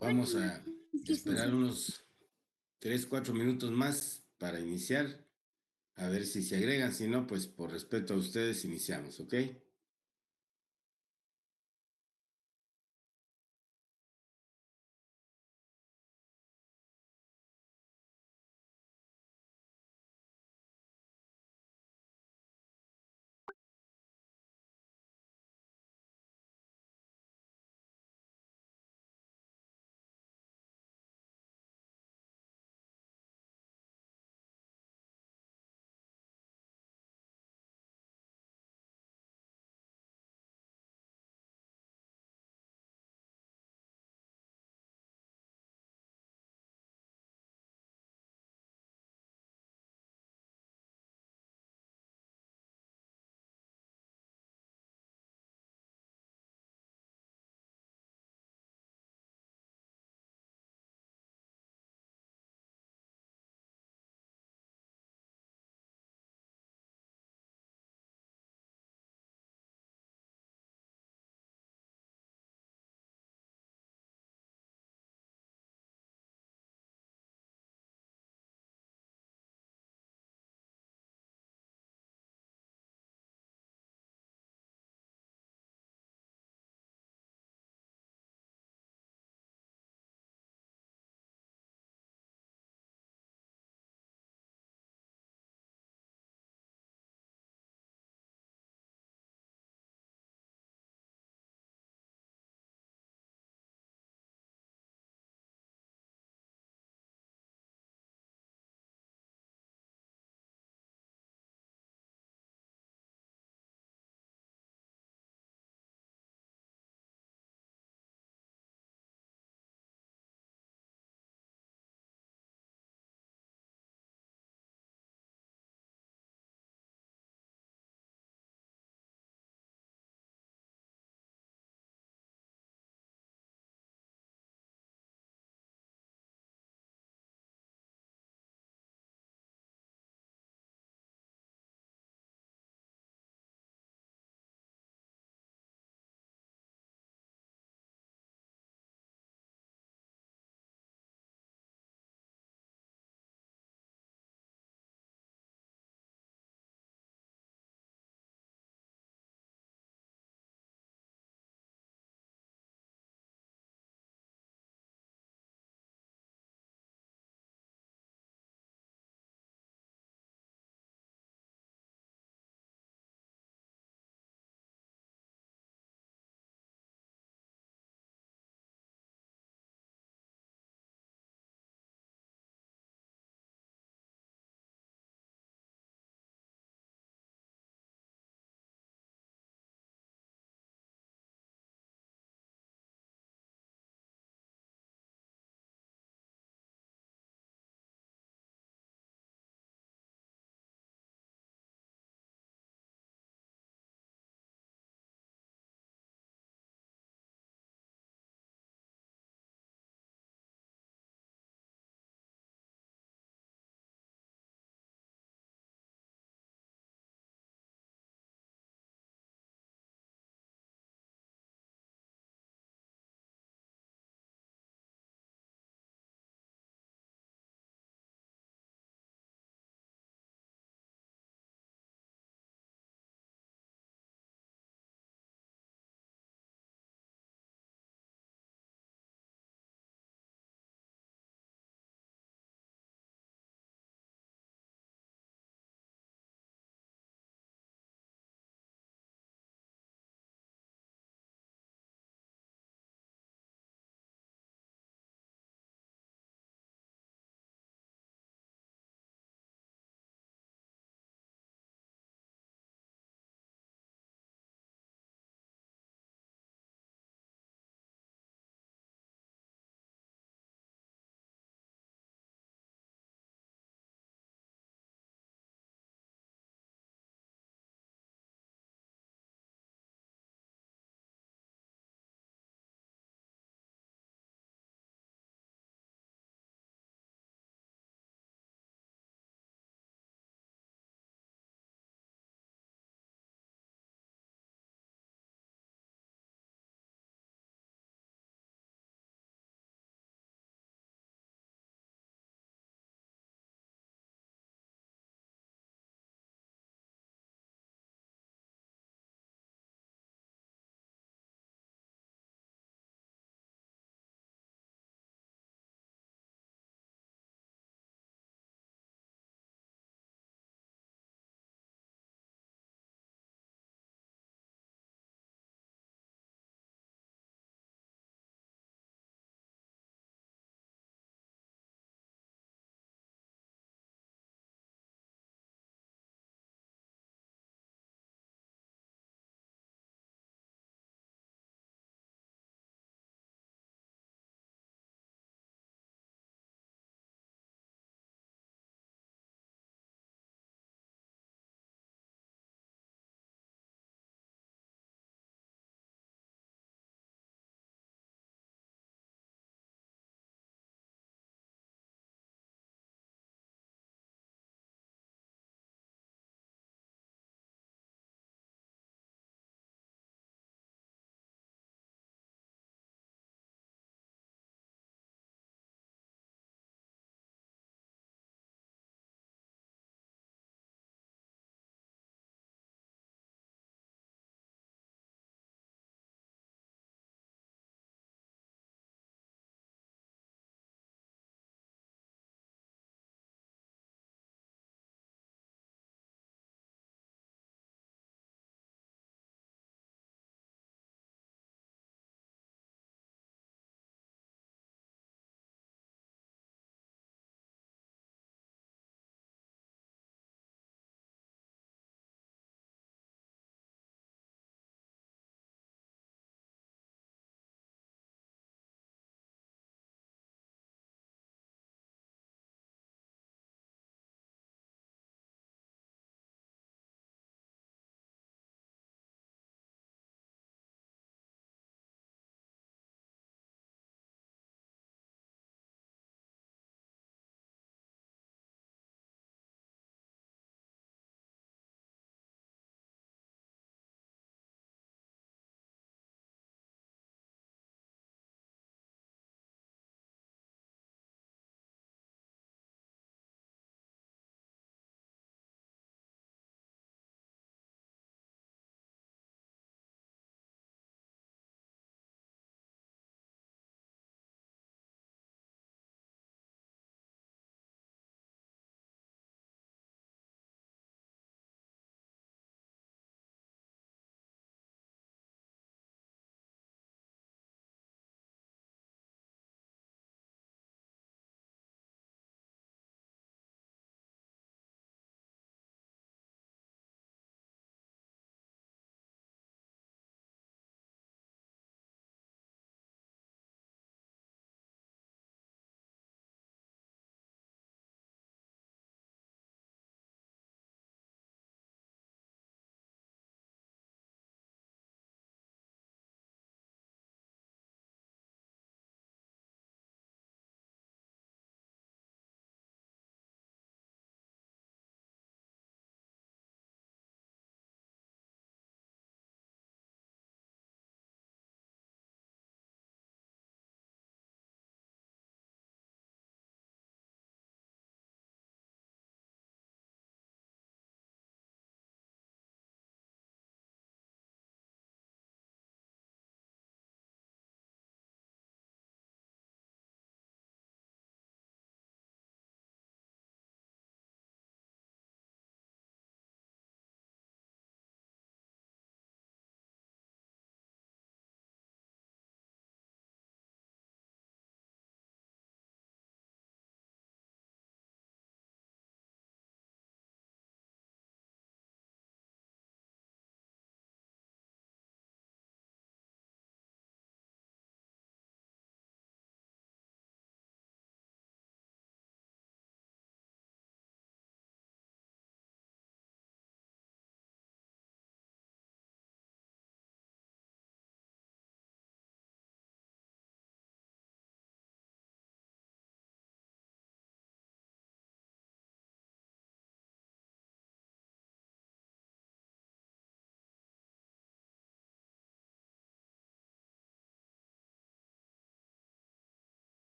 Vamos a esperar unos 3, 4 minutos más para iniciar, a ver si se agregan, si no, pues por respeto a ustedes iniciamos, ¿ok?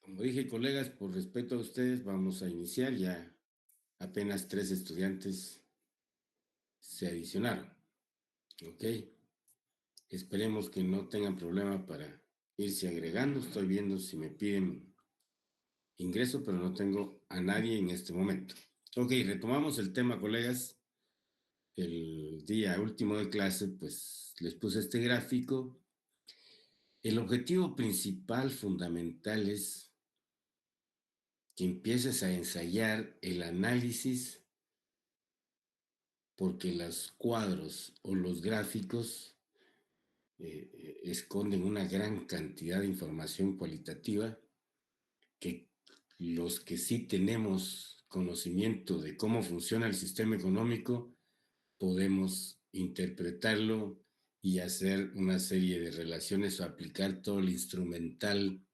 Como dije, colegas, por respeto a ustedes, vamos a iniciar. Ya apenas 3 estudiantes se adicionaron. ¿Ok? Esperemos que no tengan problema para irse agregando. Estoy viendo si me piden ingreso, pero no tengo a nadie en este momento. Ok, retomamos el tema, colegas. El día último de clase, pues les puse este gráfico. El objetivo principal, fundamental, es que empieces a ensayar el análisis, porque los cuadros o los gráficos esconden una gran cantidad de información cualitativa que los que sí tenemos conocimiento de cómo funciona el sistema económico podemos interpretarlo y hacer una serie de relaciones o aplicar todo el instrumental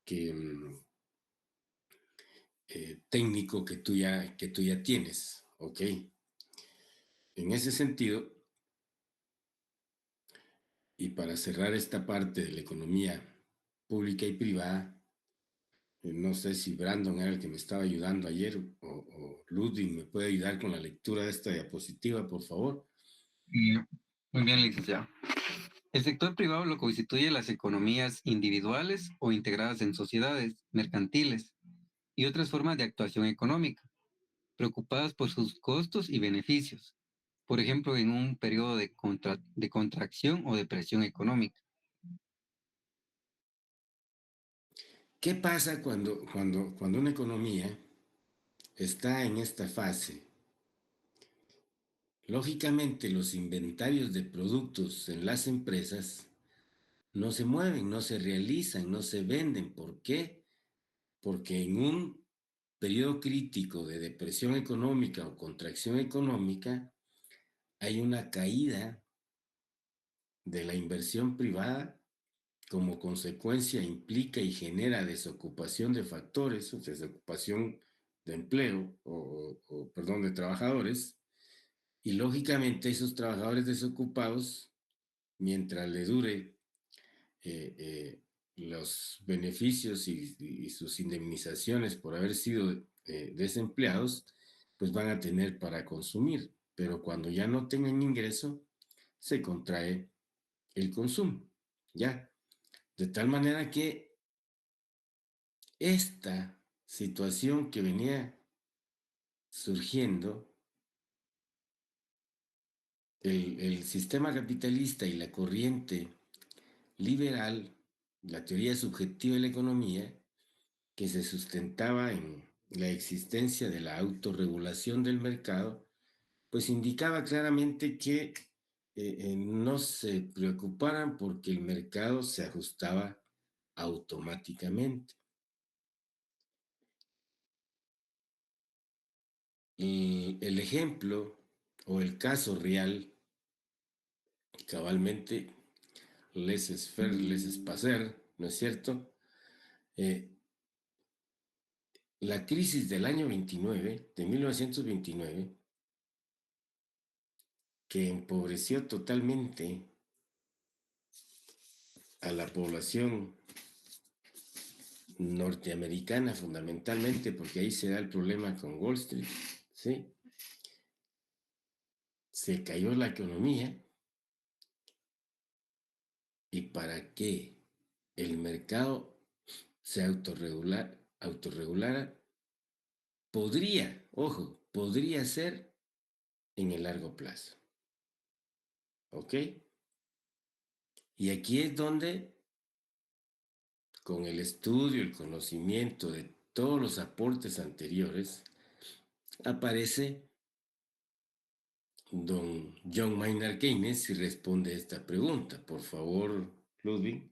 que, técnico que tú ya tienes, ¿ok? En ese sentido, y para cerrar esta parte de la economía pública y privada, no sé si Brandon era el que me estaba ayudando ayer o Ludwig me puede ayudar con la lectura de esta diapositiva, por favor. Muy bien, licenciado. El sector privado lo constituye las economías individuales o integradas en sociedades mercantiles y otras formas de actuación económica, preocupadas por sus costos y beneficios, por ejemplo, en un periodo de contracción o depresión económica. ¿Qué pasa cuando una economía está en esta fase? Lógicamente, los inventarios de productos en las empresas no se mueven, no se realizan, no se venden. ¿Por qué? Porque en un periodo crítico de depresión económica o contracción económica hay una caída de la inversión privada. Como consecuencia implica y genera desocupación de factores, o desocupación de empleo perdón, de trabajadores, y lógicamente esos trabajadores desocupados, mientras le dure los beneficios y sus indemnizaciones por haber sido desempleados, pues van a tener para consumir, pero cuando ya no tengan ingreso, se contrae el consumo, ¿ya? De tal manera que esta situación que venía surgiendo, el sistema capitalista y la corriente liberal, la teoría subjetiva de la economía, que se sustentaba en la existencia de la autorregulación del mercado, pues indicaba claramente que no se preocuparan porque el mercado se ajustaba automáticamente. Y el ejemplo o el caso real, cabalmente, laissez-faire, laissez-passer, ¿no es cierto? Eh, la crisis del año 29, de 1929, que empobreció totalmente a la población norteamericana fundamentalmente, porque ahí se da el problema con Wall Street, ¿sí? Se cayó la economía y para que el mercado se autorregulara, podría, ojo, podría ser en el largo plazo, ¿ok? Y aquí es donde, con el estudio, el conocimiento de todos los aportes anteriores, aparece don John Maynard Keynes y responde esta pregunta. Por favor, Ludwig.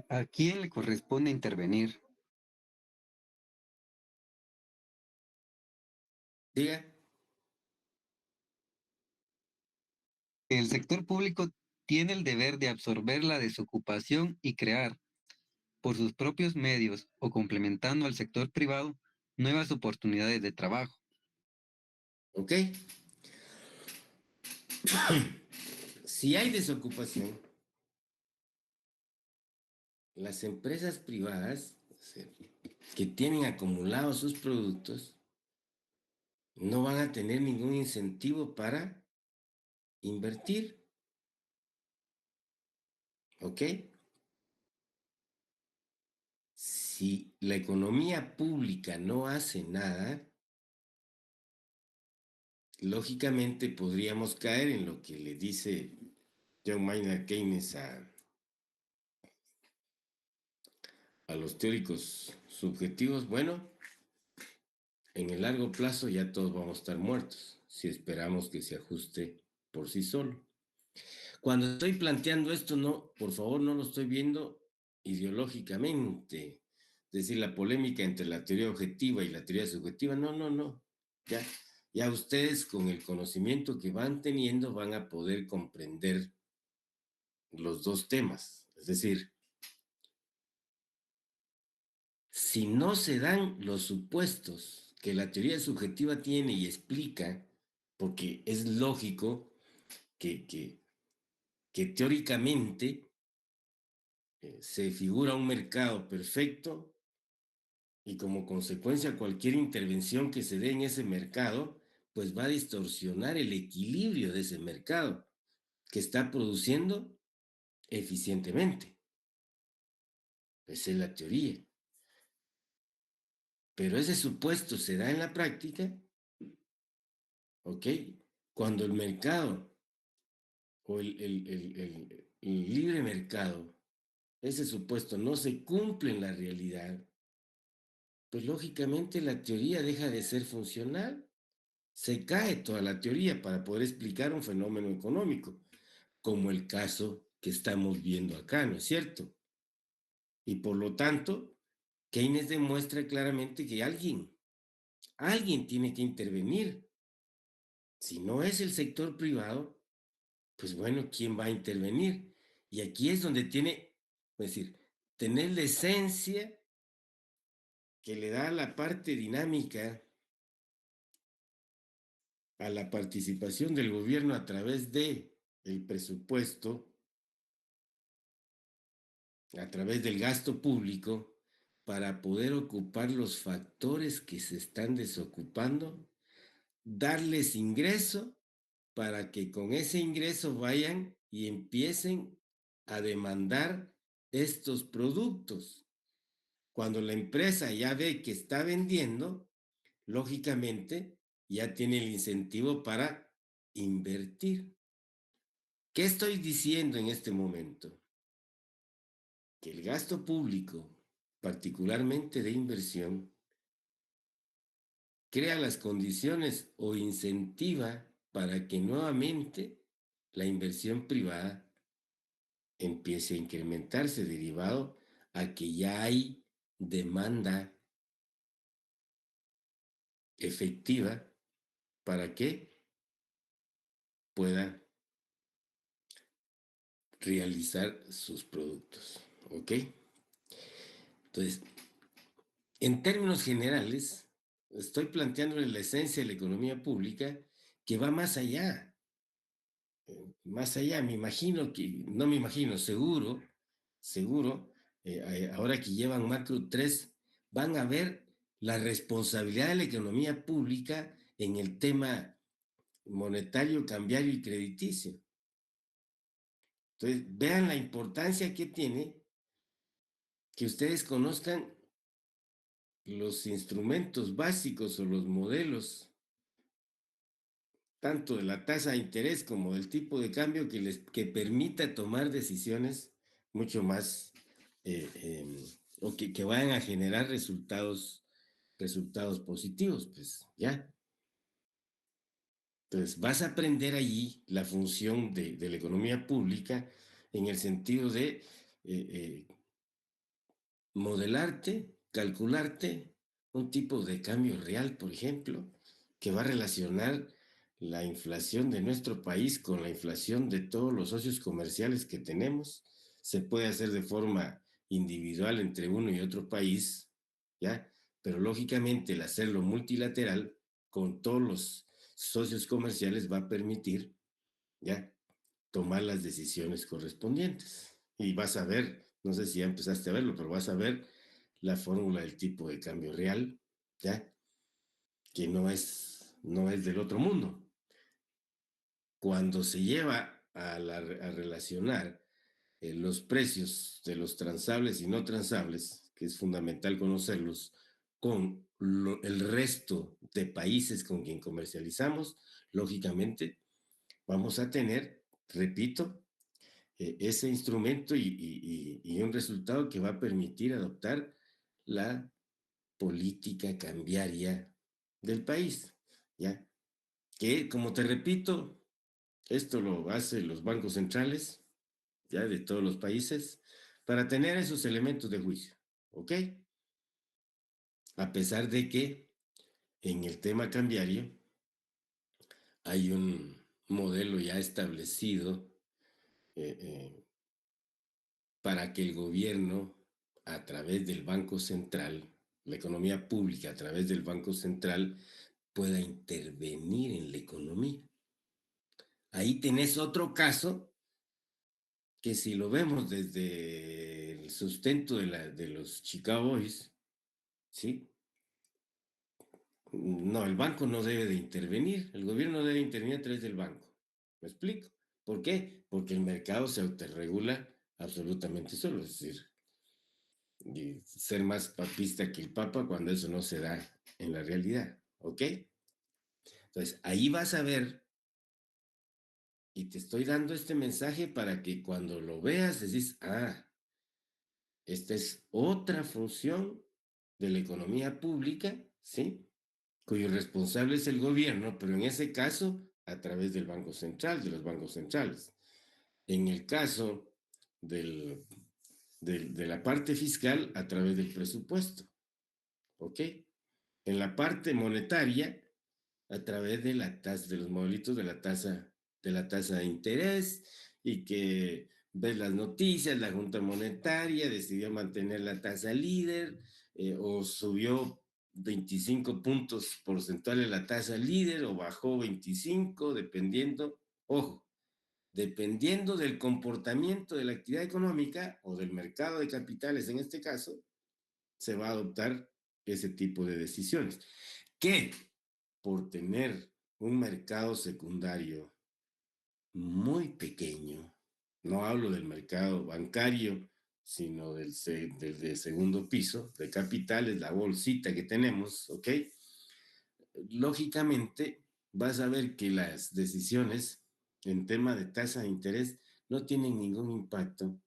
¿A quién le corresponde intervenir? Diga. El sector público tiene el deber de absorber la desocupación y crear, por sus propios medios o complementando al sector privado, nuevas oportunidades de trabajo. ¿Ok? Si hay desocupación, las empresas privadas, o sea, que tienen acumulados sus productos, no van a tener ningún incentivo para invertir, ¿ok? Si la economía pública no hace nada, lógicamente podríamos caer en lo que le dice John Maynard Keynes a los teóricos subjetivos. Bueno, en el largo plazo ya todos vamos a estar muertos si esperamos que se ajuste por sí solo. Cuando estoy planteando esto, no, por favor, no lo estoy viendo ideológicamente. Es decir, la polémica entre la teoría objetiva y la teoría subjetiva, no, no, no. Ya, ya ustedes con el conocimiento que van teniendo van a poder comprender los dos temas. Es decir, si no se dan los supuestos que la teoría subjetiva tiene y explica, porque es lógico que teóricamente se figura un mercado perfecto y como consecuencia cualquier intervención que se dé en ese mercado, pues va a distorsionar el equilibrio de ese mercado que está produciendo eficientemente. Esa es la teoría. Pero ese supuesto se da en la práctica, ¿ok? Cuando el mercado o el libre mercado, ese supuesto no se cumple en la realidad, pues lógicamente la teoría deja de ser funcional. Se cae toda la teoría para poder explicar un fenómeno económico, como el caso que estamos viendo acá, ¿no es cierto? Y por lo tanto, Keynes demuestra claramente que alguien tiene que intervenir. Si no es el sector privado, pues bueno, ¿quién va a intervenir? Y aquí es donde tiene, es decir, tener la esencia que le da la parte dinámica a la participación del gobierno a través de el presupuesto, a través del gasto público, para poder ocupar los factores que se están desocupando, darles ingreso para que con ese ingreso vayan y empiecen a demandar estos productos. Cuando la empresa ya ve que está vendiendo, lógicamente ya tiene el incentivo para invertir. ¿Qué estoy diciendo en este momento? Que el gasto público, particularmente de inversión, crea las condiciones o incentiva para que nuevamente la inversión privada empiece a incrementarse derivado a que ya hay demanda efectiva para que pueda realizar sus productos. ¿Ok? Entonces, en términos generales, estoy planteándole la esencia de la economía pública que va más allá. Más allá, me imagino que, no me imagino, seguro, ahora que llevan Macro 3, van a ver la responsabilidad de la economía pública en el tema monetario, cambiario y crediticio. Entonces, vean la importancia que tiene que ustedes conozcan los instrumentos básicos o los modelos, tanto de la tasa de interés como del tipo de cambio que permita tomar decisiones mucho más o que vayan a generar resultados positivos, pues ya. Entonces, vas a aprender allí la función de la economía pública en el sentido de modelarte, calcularte un tipo de cambio real, por ejemplo, que va a relacionar la inflación de nuestro país con la inflación de todos los socios comerciales que tenemos. Se puede hacer de forma individual entre uno y otro país, ¿ya? Pero lógicamente el hacerlo multilateral con todos los socios comerciales va a permitir, ¿ya? Tomar las decisiones correspondientes. Y vas a ver No sé si ya empezaste a verlo, pero vas a ver la fórmula del tipo de cambio real, ¿ya? Que no es del otro mundo. Cuando se lleva a relacionar los precios de los transables y no transables, que es fundamental conocerlos, con el resto de países con quien comercializamos, lógicamente vamos a tener, repito, ese instrumento y un resultado que va a permitir adoptar la política cambiaria del país, ¿ya? Que, como te repito, esto lo hacen los bancos centrales, ya de todos los países, para tener esos elementos de juicio, ¿ok? A pesar de que en el tema cambiario hay un modelo ya establecido eh, eh, para que el gobierno, a través del Banco Central, la economía pública a través del Banco Central, pueda intervenir en la economía. Ahí tenés otro caso que si lo vemos desde el sustento de los Chicago Boys, ¿sí? No, el banco no debe de intervenir, el gobierno debe intervenir a través del banco. ¿Me explico? ¿Por qué? Porque el mercado se autorregula absolutamente solo, es decir, y ser más papista que el papa cuando eso no se da en la realidad, ¿ok? Entonces, ahí vas a ver, y te estoy dando este mensaje para que cuando lo veas decís, esta es otra función de la economía pública, ¿sí? Cuyo responsable es el gobierno, pero en ese caso a través del Banco Central, de los bancos centrales. En el caso del, de la parte fiscal, a través del presupuesto, ¿ok? En la parte monetaria, a través de la tasa, de los modelitos de la tasa de interés, y que ves las noticias, la Junta Monetaria decidió mantener la tasa líder, o subió 25 puntos porcentuales la tasa líder o bajó 25, dependiendo, ojo, dependiendo del comportamiento de la actividad económica o del mercado de capitales en este caso, se va a adoptar ese tipo de decisiones. Que por tener un mercado secundario muy pequeño, no hablo del mercado bancario, sino del de segundo piso, de capitales, la bolsita que tenemos, ¿ok? Lógicamente, vas a ver que las decisiones en tema de tasa de interés no tienen ningún impacto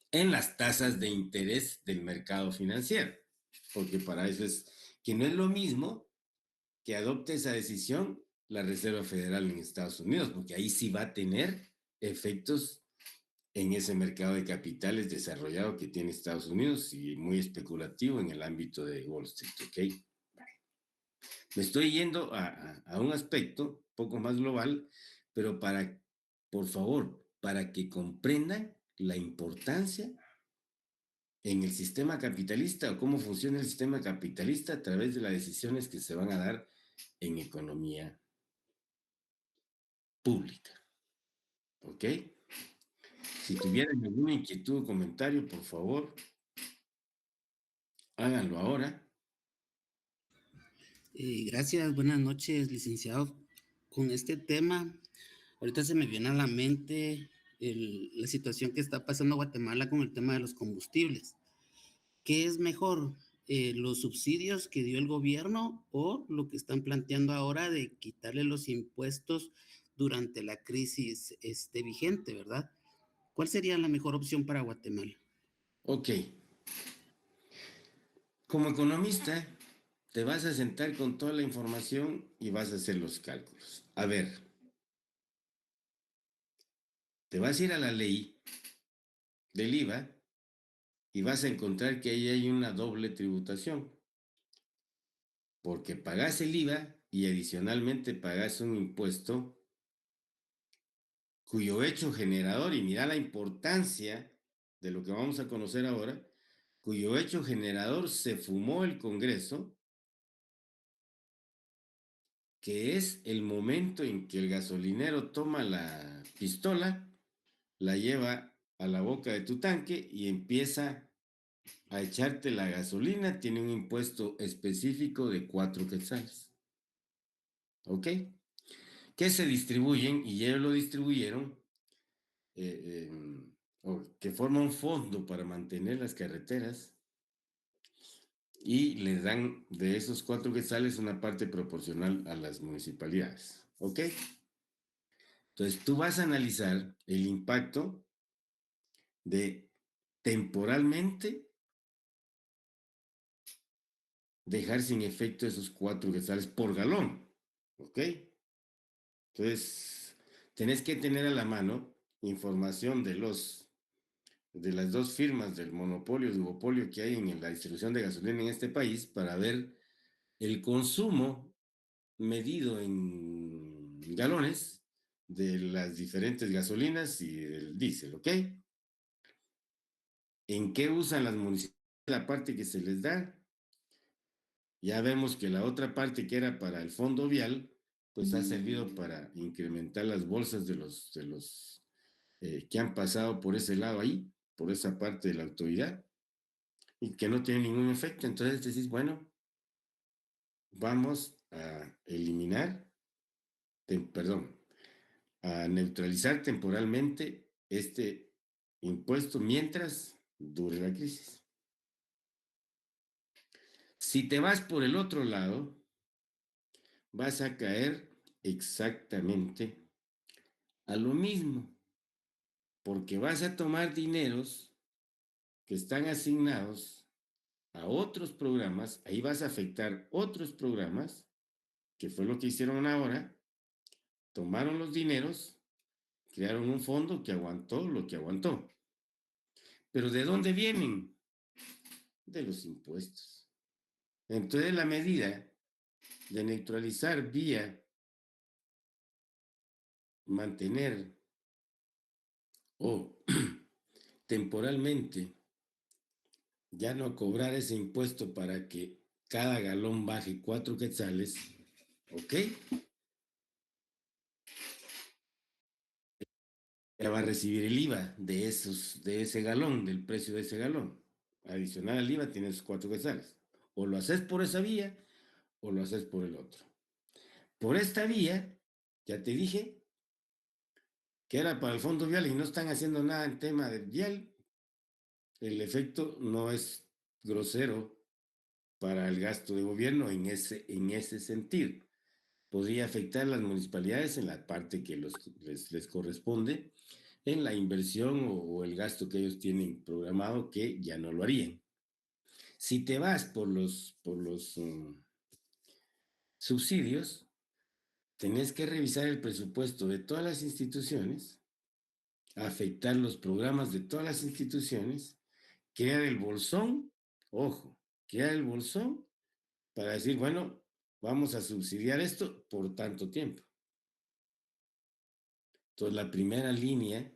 en las tasas de interés del mercado financiero, porque para eso es que no es lo mismo que adopte esa decisión la Reserva Federal en Estados Unidos, porque ahí sí va a tener efectos en ese mercado de capitales desarrollado que tiene Estados Unidos y muy especulativo en el ámbito de Wall Street, ¿ok? Me estoy yendo a un aspecto poco más global, pero por favor, para que comprendan la importancia en el sistema capitalista o cómo funciona el sistema capitalista a través de las decisiones que se van a dar en economía pública. ¿Ok? Si tuvieran alguna inquietud o comentario, por favor, háganlo ahora. Gracias, buenas noches, licenciado. Con este tema, ahorita se me viene a la mente la situación que está pasando Guatemala con el tema de los combustibles. ¿Qué es mejor, los subsidios que dio el gobierno o lo que están planteando ahora de quitarle los impuestos durante la crisis vigente, ¿verdad? ¿Cuál sería la mejor opción para Guatemala? Ok. Como economista, te vas a sentar con toda la información y vas a hacer los cálculos. A ver, te vas a ir a la ley del IVA y vas a encontrar que ahí hay una doble tributación, porque pagas el IVA y adicionalmente pagas un impuesto cuyo hecho generador, y mira la importancia de lo que vamos a conocer ahora, cuyo hecho generador se fumó el Congreso, que es el momento en que el gasolinero toma la pistola, la lleva a la boca de tu tanque y empieza a echarte la gasolina, tiene un impuesto específico de 4 quetzales. ¿Ok? Que se distribuyen, y ellos lo distribuyeron, que forma un fondo para mantener las carreteras, y les dan de esos 4 quetzales una parte proporcional a las municipalidades. ¿Ok? Entonces tú vas a analizar el impacto de temporalmente dejar sin efecto esos 4 quetzales por galón. ¿Ok? Entonces, tenés que tener a la mano información de las dos firmas del monopolio, duopolio que hay en la distribución de gasolina en este país para ver el consumo medido en galones de las diferentes gasolinas y del diésel, ¿ok? ¿En qué usan las municipalidades la parte que se les da? Ya vemos que la otra parte que era para el fondo vial, pues ha servido para incrementar las bolsas de los que han pasado por ese lado ahí, por esa parte de la autoridad, y que no tiene ningún efecto. Entonces decís, bueno, vamos a eliminar, perdón, a neutralizar temporalmente este impuesto mientras dure la crisis. Si te vas por el otro lado, vas a caer exactamente a lo mismo, porque vas a tomar dineros que están asignados a otros programas, ahí vas a afectar otros programas, que fue lo que hicieron ahora, tomaron los dineros, crearon un fondo que aguantó lo que aguantó. Pero ¿de dónde vienen? De los impuestos. Entonces la medida de neutralizar vía mantener o temporalmente ya no cobrar ese impuesto para que cada galón baje 4 quetzales, ¿ok? Ya va a recibir el IVA de ese galón, del precio de ese galón. Adicional al IVA tienes 4 quetzales. O lo haces por esa vía o lo haces por el otro. Por esta vía, ya te dije que era para el fondo vial y no están haciendo nada en tema de vial. El efecto no es grosero para el gasto de gobierno en ese sentido. Podría afectar a las municipalidades en la parte que les corresponde, en la inversión o el gasto que ellos tienen programado, que ya no lo harían. Si te vas por los subsidios, tenés que revisar el presupuesto de todas las instituciones, afectar los programas de todas las instituciones, crear el bolsón, ojo, crear el bolsón para decir, bueno, vamos a subsidiar esto por tanto tiempo. Entonces, la primera línea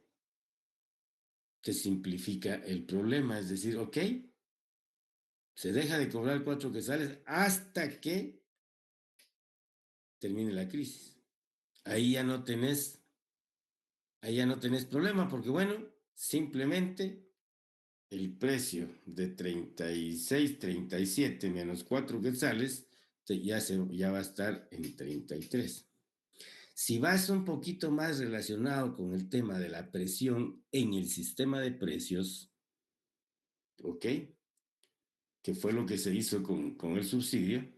te simplifica el problema, es decir, ok, se deja de cobrar 4 quetzales hasta que termine la crisis. Ahí ya no tenés, ahí ya no tenés problema, porque bueno, simplemente el precio de 36, 37 menos 4 quetzales ya va a estar en 33. Si vas un poquito más relacionado con el tema de la presión en el sistema de precios, ¿ok? Que fue lo que se hizo con el subsidio,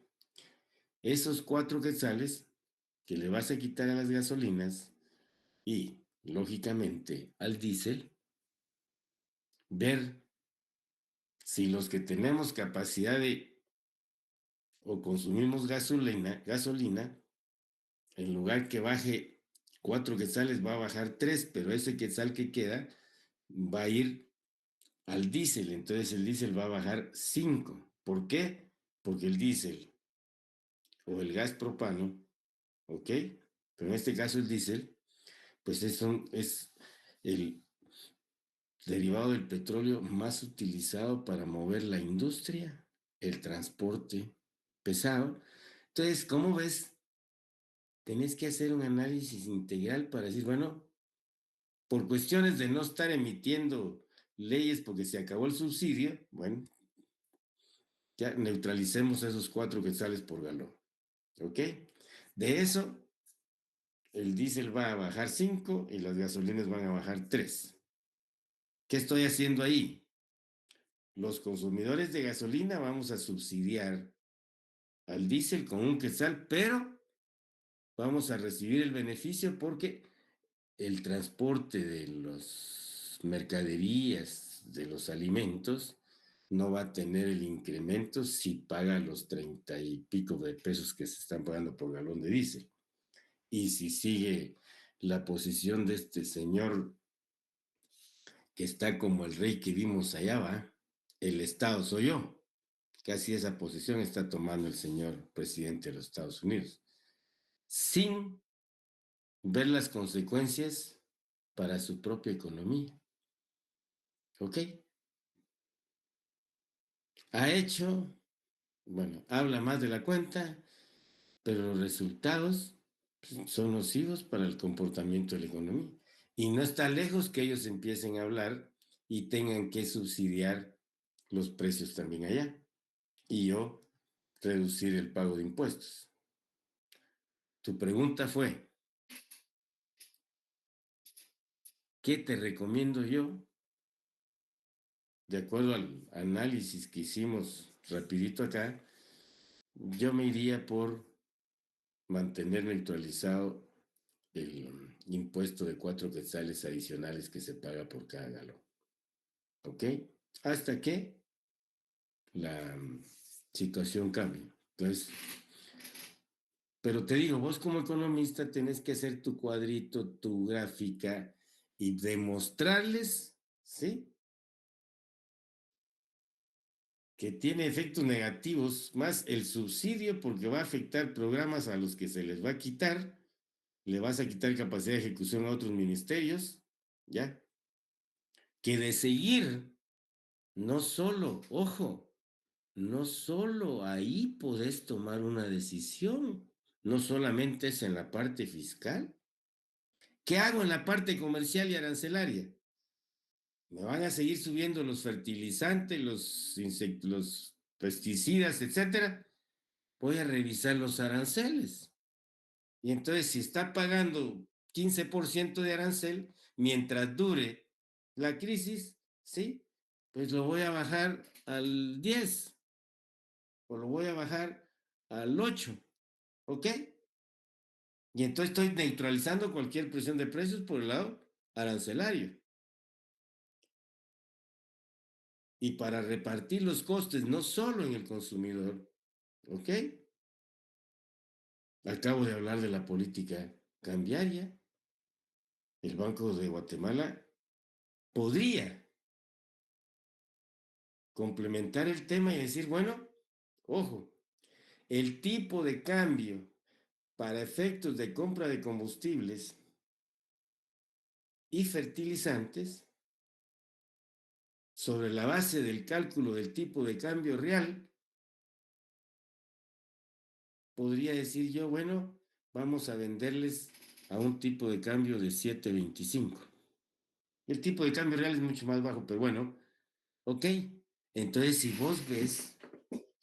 esos 4 quetzales que le vas a quitar a las gasolinas y, lógicamente, al diésel, ver si los que tenemos capacidad de o consumimos gasolina, en lugar que baje 4 quetzales, va a bajar 3, pero ese quetzal que queda va a ir al diésel, entonces el diésel va a bajar 5. ¿Por qué? Porque el diésel o el gas propano, ¿ok? Pero en este caso el diésel, pues es el derivado del petróleo más utilizado para mover la industria, el transporte pesado. Entonces, ¿cómo ves? Tenés que hacer un análisis integral para decir, bueno, por cuestiones de no estar emitiendo leyes porque se acabó el subsidio, bueno, ya neutralicemos esos 4 quetzales por galón. ¿Ok? De eso, el diésel va a bajar 5 y las gasolinas van a bajar 3. ¿Qué estoy haciendo ahí? Los consumidores de gasolina vamos a subsidiar al diésel con 1 quetzal, pero vamos a recibir el beneficio porque el transporte de las mercaderías, de los alimentos, no va a tener el incremento si paga los 30 y pico de pesos que se están pagando por galón de diésel. Y si sigue la posición de este señor que está como el rey que vimos allá, va, el Estado soy yo. Casi esa posición está tomando el señor presidente de los Estados Unidos, sin ver las consecuencias para su propia economía. ¿Ok? Ha hecho, bueno, habla más de la cuenta, pero los resultados son nocivos para el comportamiento de la economía. Y no está lejos que ellos empiecen a hablar y tengan que subsidiar los precios también allá. Y yo reducir el pago de impuestos. Tu pregunta fue, ¿qué te recomiendo yo? De acuerdo al análisis que hicimos rapidito acá, yo me iría por mantener neutralizado el impuesto de 4 quetzales adicionales que se paga por cada galón. ¿Ok? Hasta que la situación cambie. Entonces, pero te digo, vos como economista tenés que hacer tu cuadrito, tu gráfica y demostrarles, ¿sí? Que tiene efectos negativos, más el subsidio porque va a afectar programas a los que se les va a quitar, le vas a quitar capacidad de ejecución a otros ministerios, ¿ya? Que de seguir, no solo, ojo, no solo ahí podés tomar una decisión, no solamente es en la parte fiscal. ¿Qué hago en la parte comercial y arancelaria? Me van a seguir subiendo los fertilizantes, los pesticidas, etcétera. Voy a revisar los aranceles. Y entonces, si está pagando 15% de arancel, mientras dure la crisis, ¿sí? Pues lo voy a bajar al 10 o lo voy a bajar al 8, ¿ok? Y entonces estoy neutralizando cualquier presión de precios por el lado arancelario. Y para repartir los costes, no solo en el consumidor, ¿ok? Acabo de hablar de la política cambiaria. El Banco de Guatemala podría complementar el tema y decir, bueno, ojo, el tipo de cambio para efectos de compra de combustibles y fertilizantes sobre la base del cálculo del tipo de cambio real, podría decir yo, bueno, vamos a venderles a un tipo de cambio de 7.25. El tipo de cambio real es mucho más bajo, pero bueno, ok. Entonces, si vos ves,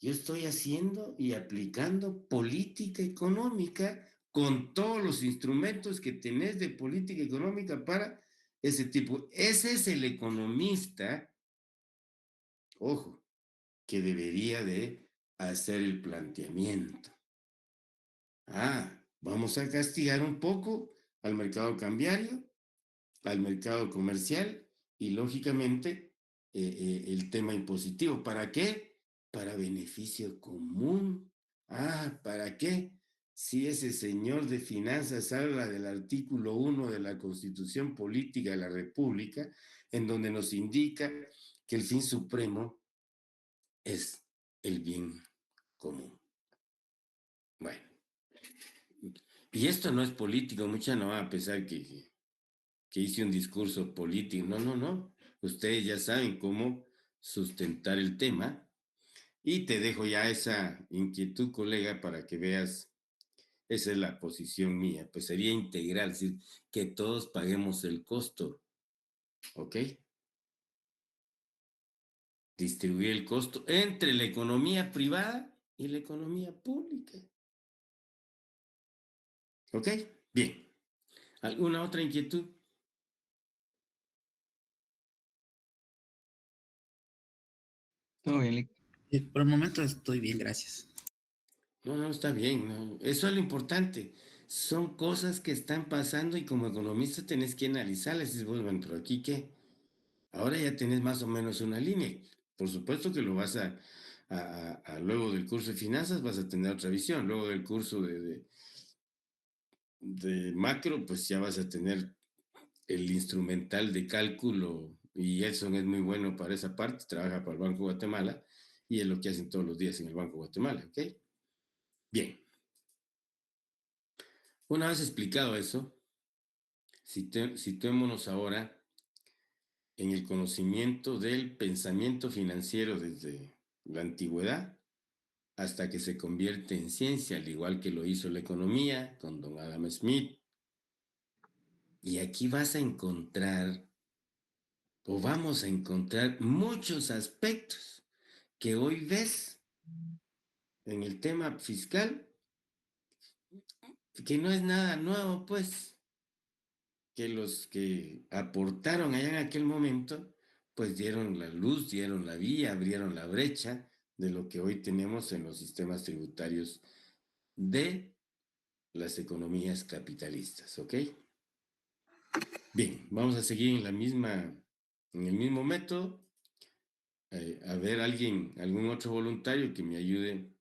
yo estoy haciendo y aplicando política económica con todos los instrumentos que tenés de política económica para ese tipo. Ese es el economista, ojo, que debería de hacer el planteamiento. Vamos a castigar un poco al mercado cambiario, al mercado comercial y lógicamente el tema impositivo. ¿Para qué? Para beneficio común. ¿Para qué? Si ese señor de finanzas habla del artículo 1 de la Constitución Política de la República, en donde nos indica que el fin supremo es el bien común. Bueno, y esto no es político, mucha no va a pensar que hice un discurso político. No, no, no. Ustedes ya saben cómo sustentar el tema y te dejo ya esa inquietud, colega, para que veas Esa es la posición mía. Pues sería integral, es decir, que todos paguemos el costo. ¿Ok? Distribuir el costo entre la economía privada y la economía pública. ¿Ok? Bien. ¿Alguna otra inquietud? Todo bien, Lic. Por el momento estoy bien, gracias. No, está bien. No. Eso es lo importante. Son cosas que están pasando y como economista tenés que analizarlas. Y bueno, pero aquí qué. Ahora ya tenés más o menos una línea. Por supuesto que lo vas luego del curso de finanzas vas a tener otra visión. Luego del curso de macro, pues ya vas a tener el instrumental de cálculo y Edson es muy bueno para esa parte, trabaja para el Banco de Guatemala y es lo que hacen todos los días en el Banco de Guatemala, ¿ok? Bien. Una vez explicado eso, situémonos ahora en el conocimiento del pensamiento financiero desde la antigüedad hasta que se convierte en ciencia, al igual que lo hizo la economía con don Adam Smith. Y aquí vas a encontrar, o vamos a encontrar muchos aspectos que hoy ves en el tema fiscal, que no es nada nuevo, pues, que los que aportaron allá en aquel momento, pues dieron la luz, dieron la vía, abrieron la brecha de lo que hoy tenemos en los sistemas tributarios de las economías capitalistas, ¿ok? Bien, vamos a seguir en el mismo método. A ver, algún otro voluntario que me ayude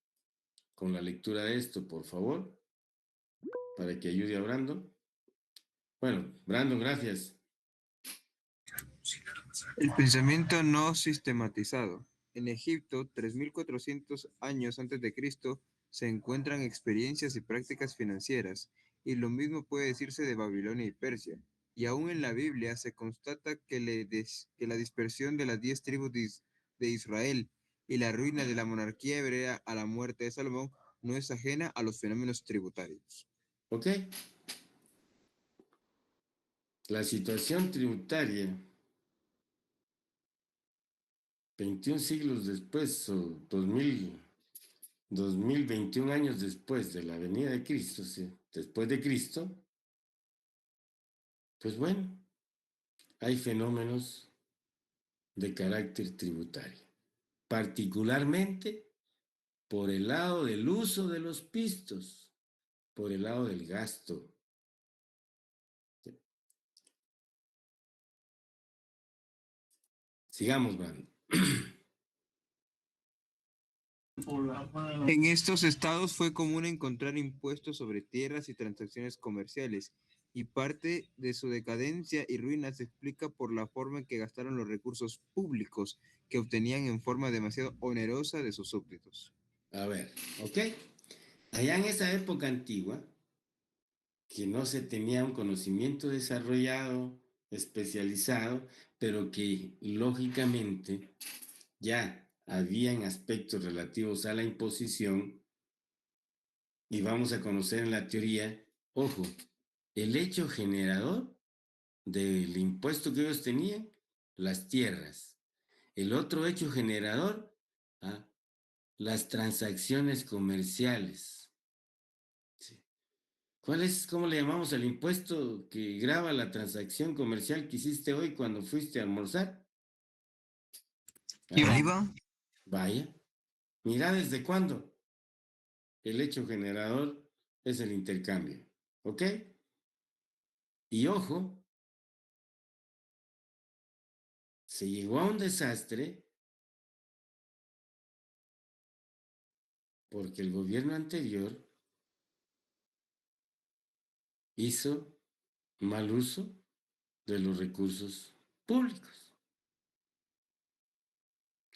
con la lectura de esto, por favor, para que ayude a Brandon. Bueno, Brandon, gracias. El pensamiento no sistematizado. En Egipto, 3400 años antes de Cristo, se encuentran experiencias y prácticas financieras, y lo mismo puede decirse de Babilonia y Persia. Y aún en la Biblia se constata que la dispersión de las 10 tribus de Israel y la ruina de la monarquía hebrea a la muerte de Salomón no es ajena a los fenómenos tributarios. ¿Ok? La situación tributaria, 21 siglos después, o 2021 años después de la venida de Cristo, ¿sí? Después de Cristo, pues bueno, hay fenómenos de carácter tributario, particularmente por el lado del uso de los pistos, por el lado del gasto. Sigamos, Brandon. En estos estados fue común encontrar impuestos sobre tierras y transacciones comerciales, y parte de su decadencia y ruina se explica por la forma en que gastaron los recursos públicos que obtenían en forma demasiado onerosa de sus súbditos. A ver, ¿ok? Allá en esa época antigua, que no se tenía un conocimiento desarrollado, especializado, pero que lógicamente ya habían aspectos relativos a la imposición y vamos a conocer en la teoría, ojo, el hecho generador del impuesto que ellos tenían, las tierras. El otro hecho generador, ¿ah? Las transacciones comerciales. Sí. ¿Cómo le llamamos al impuesto que grava la transacción comercial que hiciste hoy cuando fuiste a almorzar? ¿Y Ah, IVA? vaya, mira desde cuándo el hecho generador es el intercambio, ¿ok? Y ojo, se llegó a un desastre porque el gobierno anterior hizo mal uso de los recursos públicos.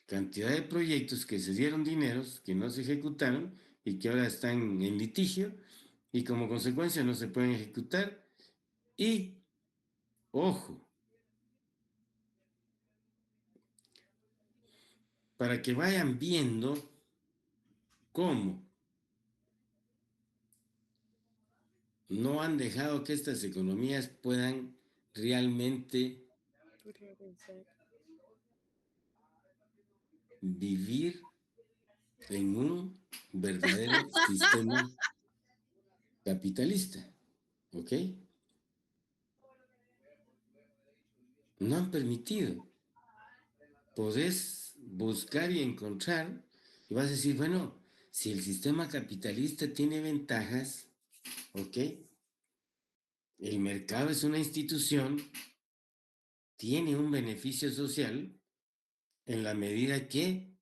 Cantidad de proyectos que se dieron dineros, que no se ejecutaron y que ahora están en litigio y como consecuencia no se pueden ejecutar. Y, ojo, para que vayan viendo cómo no han dejado que estas economías puedan realmente vivir en un verdadero sistema capitalista, ¿ok? No han permitido. Podés buscar y encontrar y vas a decir, bueno, si el sistema capitalista tiene ventajas, ¿ok? El mercado es una institución, tiene un beneficio social en la medida que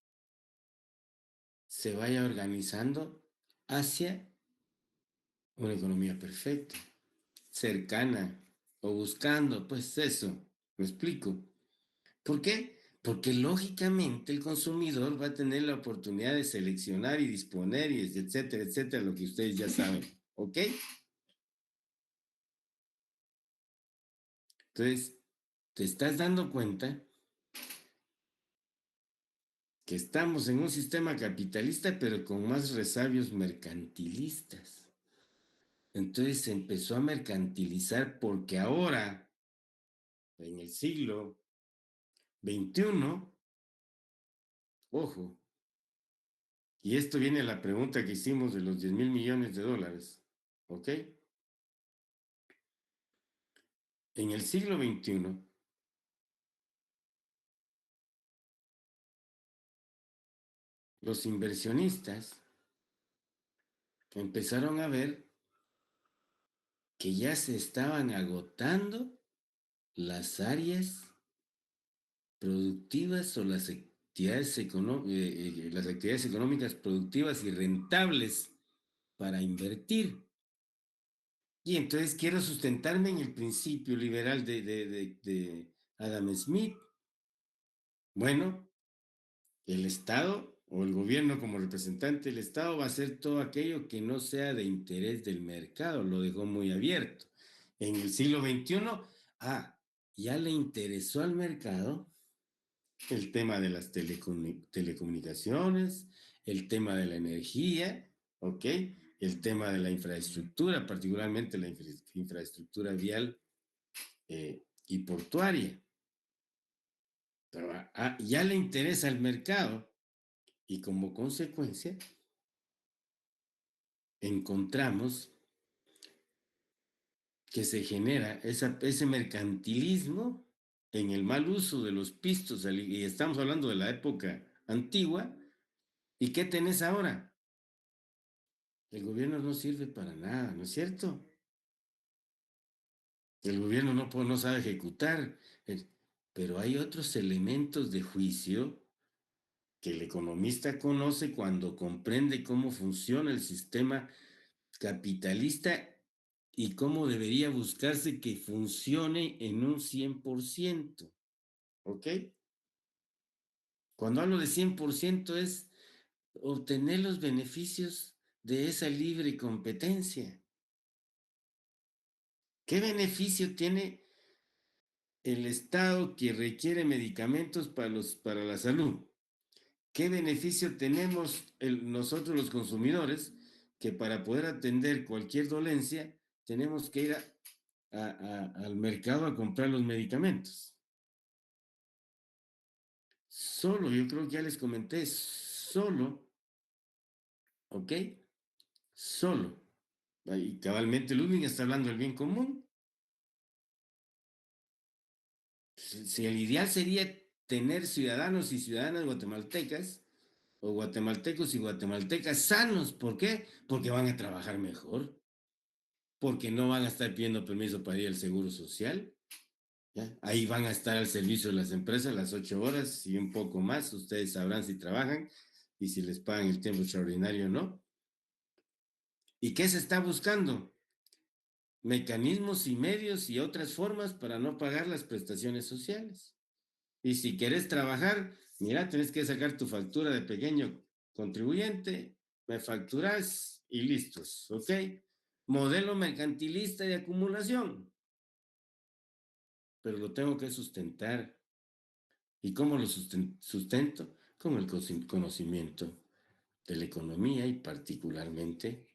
se vaya organizando hacia una economía perfecta, cercana o buscando, pues eso, ¿me explico? ¿Por qué? Porque lógicamente el consumidor va a tener la oportunidad de seleccionar y disponer y etcétera, etcétera, lo que ustedes ya saben, ¿ok? Entonces, te estás dando cuenta que estamos en un sistema capitalista, pero con más resabios mercantilistas. Entonces se empezó a mercantilizar porque ahora, en el siglo XXI, ojo, y esto viene a la pregunta que hicimos de los 10.000 millones de dólares, ¿ok? En el siglo XXI, los inversionistas empezaron a ver que ya se estaban agotando las áreas productivas o las actividades económicas productivas y rentables para invertir. Y entonces quiero sustentarme en el principio liberal de Adam Smith. Bueno, el Estado o el gobierno como representante del Estado va a hacer todo aquello que no sea de interés del mercado, lo dejó muy abierto. En el siglo XXI, ya le interesó al mercado el tema de las telecomunicaciones, el tema de la energía, ¿ok? El tema de la infraestructura, particularmente la infraestructura vial y portuaria. Pero ya le interesa al mercado y como consecuencia encontramos que se genera ese mercantilismo en el mal uso de los pistos, y estamos hablando de la época antigua. ¿Y qué tenés ahora? El gobierno no sirve para nada, ¿no es cierto? El gobierno no sabe ejecutar, pero hay otros elementos de juicio que el economista conoce cuando comprende cómo funciona el sistema capitalista y cómo debería buscarse que funcione en un 100%, ¿ok? Cuando hablo de 100% es obtener los beneficios de esa libre competencia. ¿Qué beneficio tiene el Estado que requiere medicamentos para la salud? ¿Qué beneficio tenemos nosotros los consumidores que para poder atender cualquier dolencia tenemos que ir al mercado a comprar los medicamentos? Solo, yo creo que ya les comenté, solo, ¿ok? Solo. Y cabalmente Ludwig está hablando del bien común. Si el ideal sería tener ciudadanos y ciudadanas guatemaltecas, o guatemaltecos y guatemaltecas sanos, ¿por qué? Porque van a trabajar mejor, porque no van a estar pidiendo permiso para ir al seguro social, ¿ya? Ahí van a estar al servicio de las empresas las 8 horas y un poco más, ustedes sabrán si trabajan y si les pagan el tiempo extraordinario o no. ¿Y qué se está buscando? Mecanismos y medios y otras formas para no pagar las prestaciones sociales. Y si quieres trabajar, mira, tienes que sacar tu factura de pequeño contribuyente, me facturas y listos, ¿ok? Modelo mercantilista de acumulación, pero lo tengo que sustentar. ¿Y cómo lo sustento? Con el conocimiento de la economía y particularmente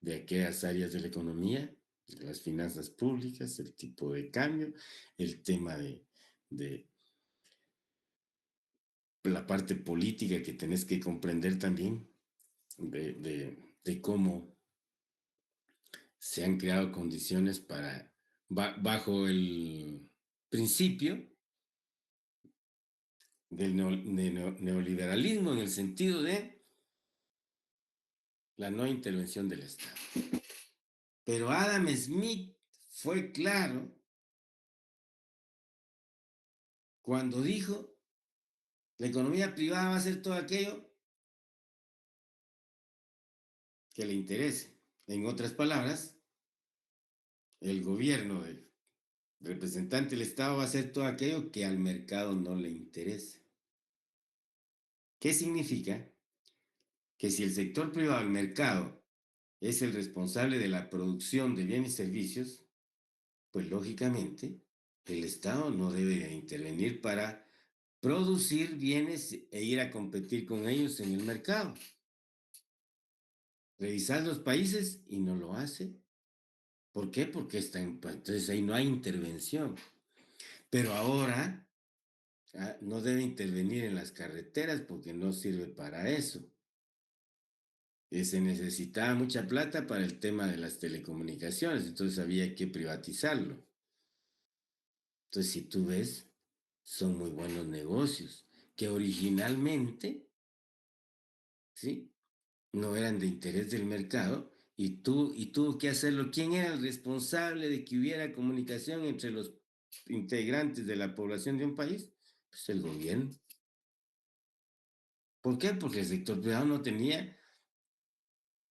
de aquellas áreas de la economía, de las finanzas públicas, el tipo de cambio, el tema de la parte política que tenés que comprender también, de cómo se han creado condiciones para, bajo el principio del neoliberalismo, en el sentido de la no intervención del Estado. Pero Adam Smith fue claro cuando dijo, la economía privada va a hacer todo aquello que le interese. En otras palabras, el gobierno del representante del Estado va a hacer todo aquello que al mercado no le interese. ¿Qué significa? Que si el sector privado, el mercado, es el responsable de la producción de bienes y servicios, pues lógicamente el Estado no debe de intervenir para producir bienes e ir a competir con ellos en el mercado. Revisar los países y no lo hace. ¿Por qué? Porque entonces ahí no hay intervención. Pero ahora no debe intervenir en las carreteras porque no sirve para eso. Se necesitaba mucha plata para el tema de las telecomunicaciones, entonces había que privatizarlo. Entonces, si tú ves, son muy buenos negocios que originalmente, ¿sí?, no eran de interés del mercado y tuvo que hacerlo. ¿Quién era el responsable de que hubiera comunicación entre los integrantes de la población de un país? Pues el gobierno. ¿Por qué? Porque el sector privado no tenía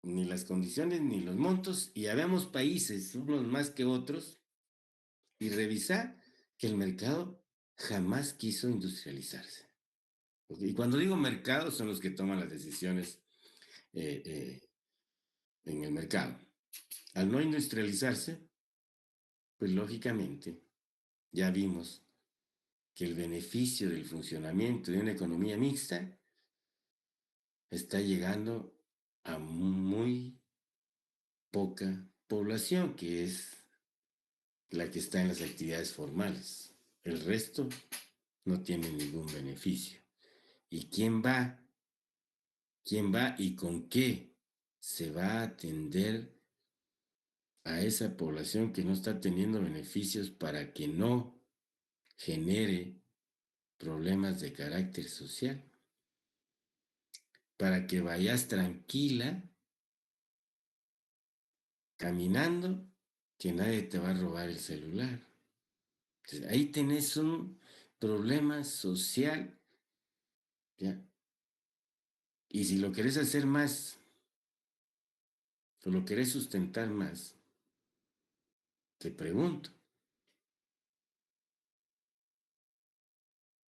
ni las condiciones ni los montos y habemos países, unos más que otros, y revisar que el mercado jamás quiso industrializarse. Y cuando digo mercado, son los que toman las decisiones en el mercado. Al no industrializarse, pues lógicamente ya vimos que el beneficio del funcionamiento de una economía mixta está llegando a muy poca población, que es la que está en las actividades formales. El resto no tiene ningún beneficio. ¿Y quién va? ¿Quién va y con qué se va a atender a esa población que no está teniendo beneficios para que no genere problemas de carácter social? Para que vayas tranquila, caminando, que nadie te va a robar el celular. Entonces, ahí tenés un problema social, ¿ya? Y si lo querés hacer más, o lo querés sustentar más, te pregunto,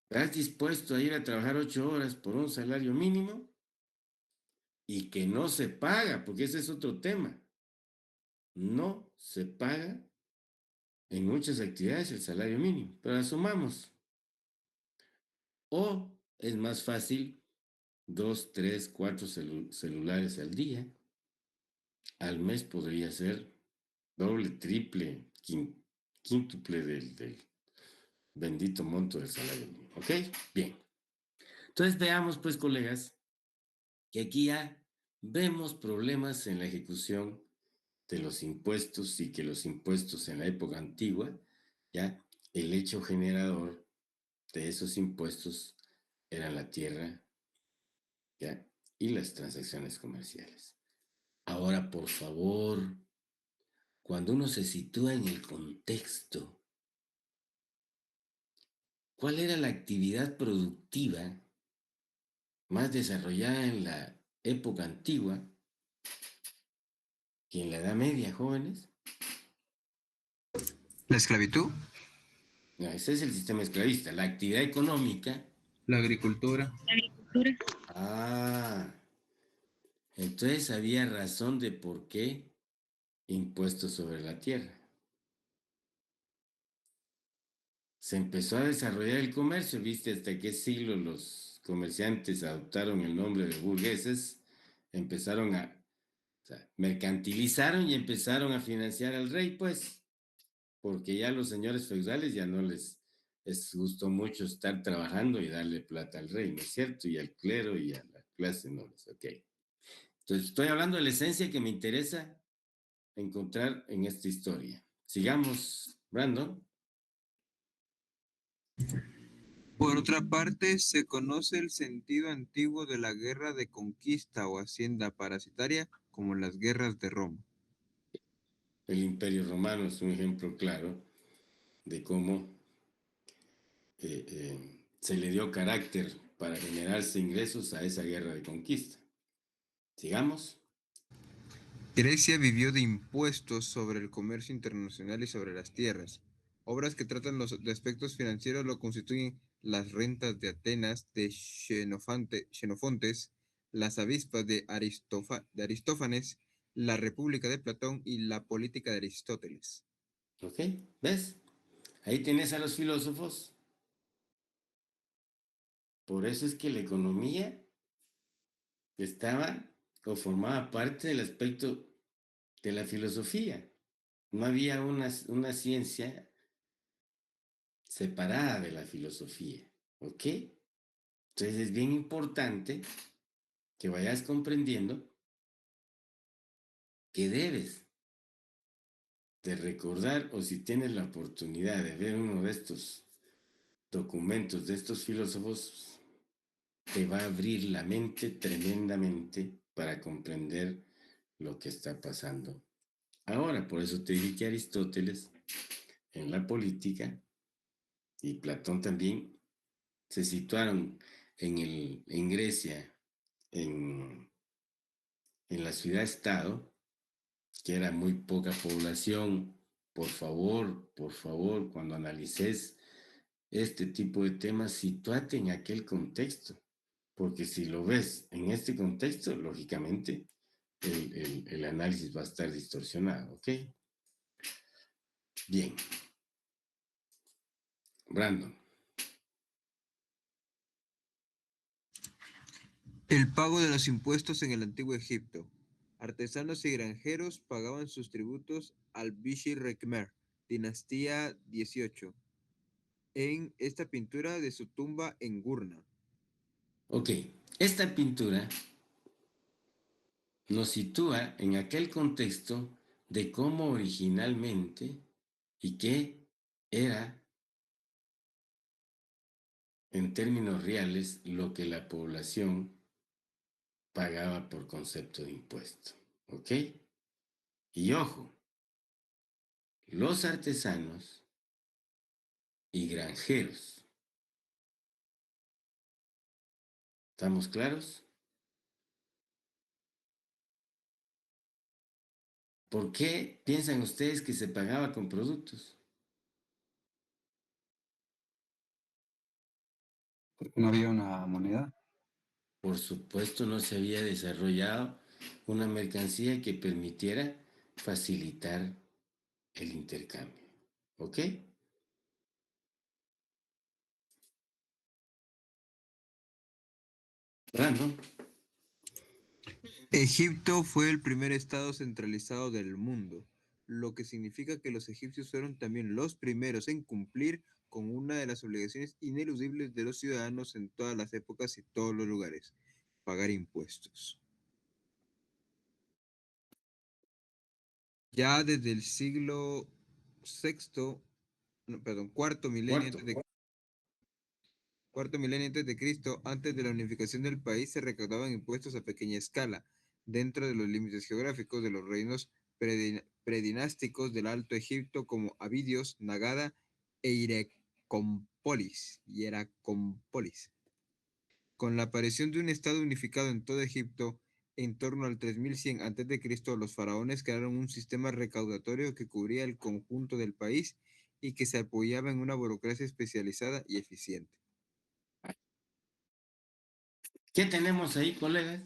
¿estás dispuesto a ir a trabajar 8 horas por un salario mínimo? Y que no se paga, porque ese es otro tema. No se paga en muchas actividades el salario mínimo, pero asumamos. O es más fácil 2, 3, 4 celulares al día. Al mes podría ser doble, triple, quíntuple del bendito monto del salario mínimo. ¿Ok? Bien. Entonces veamos, pues, colegas, que aquí ya vemos problemas en la ejecución de los impuestos y que los impuestos en la época antigua, ya el hecho generador de esos impuestos era la tierra, ya, y las transacciones comerciales. Ahora, por favor, cuando uno se sitúa en el contexto, ¿cuál era la actividad productiva más desarrollada en la época antigua que en la Edad Media, jóvenes? La esclavitud, No, ese es el sistema esclavista. La actividad económica. la agricultura, Ah, entonces había razón de por qué impuestos sobre la tierra. Se empezó a desarrollar el comercio, ¿viste hasta qué siglo los comerciantes adoptaron el nombre de burgueses? Empezaron a sea, mercantilizaron y empezaron a financiar al rey, pues, porque ya los señores feudales ya no les gustó mucho estar trabajando y darle plata al rey, ¿no es cierto? Y al clero y a la clase nobles, ok. Entonces, estoy hablando de la esencia que me interesa encontrar en esta historia. Sigamos, Brandon. Por otra parte, se conoce el sentido antiguo de la guerra de conquista o hacienda parasitaria como las guerras de Roma. El Imperio Romano es un ejemplo claro de cómo se le dio carácter para generarse ingresos a esa guerra de conquista. Sigamos. Grecia vivió de impuestos sobre el comercio internacional y sobre las tierras. Obras que tratan de aspectos financieros lo constituyen las rentas de Atenas de Xenofontes, las avispas de Aristófanes, la República de Platón y la política de Aristóteles. ¿Ok? ¿Ves? Ahí tienes a los filósofos. Por eso es que la economía estaba o formaba parte del aspecto de la filosofía. No había una ciencia separada de la filosofía. ¿Ok? Entonces es bien importante que vayas comprendiendo que debes de recordar, o si tienes la oportunidad de ver uno de estos documentos de estos filósofos, te va a abrir la mente tremendamente para comprender lo que está pasando. Ahora, por eso te dije que Aristóteles en la política y Platón también se situaron en Grecia, en, en la ciudad-estado, que era muy poca población. Por favor, cuando analices este tipo de temas, situate en aquel contexto, porque si lo ves en este contexto, lógicamente el análisis va a estar distorsionado, ¿ok? Bien. Brandon. El pago de los impuestos en el antiguo Egipto. Artesanos y granjeros pagaban sus tributos al Visir Rekhmer, dinastía 18, en esta pintura de su tumba en Gurna. Ok, esta pintura nos sitúa en aquel contexto de cómo originalmente y qué era en términos reales lo que la población pagaba por concepto de impuesto. ¿Ok? Y ojo, los artesanos y granjeros. ¿Estamos claros? ¿Por qué piensan ustedes que se pagaba con productos? Porque no había una moneda. Por supuesto, no se había desarrollado una mercancía que permitiera facilitar el intercambio. ¿Ok? Brandon. Egipto fue el primer estado centralizado del mundo, lo que significa que los egipcios fueron también los primeros en cumplir con una de las obligaciones ineludibles de los ciudadanos en todas las épocas y todos los lugares, pagar impuestos. Ya desde el siglo sexto, no, perdón, Cuarto. cuarto milenio antes de Cristo, antes de la unificación del país, se recaudaban impuestos a pequeña escala, dentro de los límites geográficos de los reinos predinásticos del Alto Egipto como Abidios, Nagada e Hieracómpolis. Con la aparición de un estado unificado en todo Egipto, en torno al 3100 a.C., los faraones crearon un sistema recaudatorio que cubría el conjunto del país y que se apoyaba en una burocracia especializada y eficiente. ¿Qué tenemos ahí, colegas?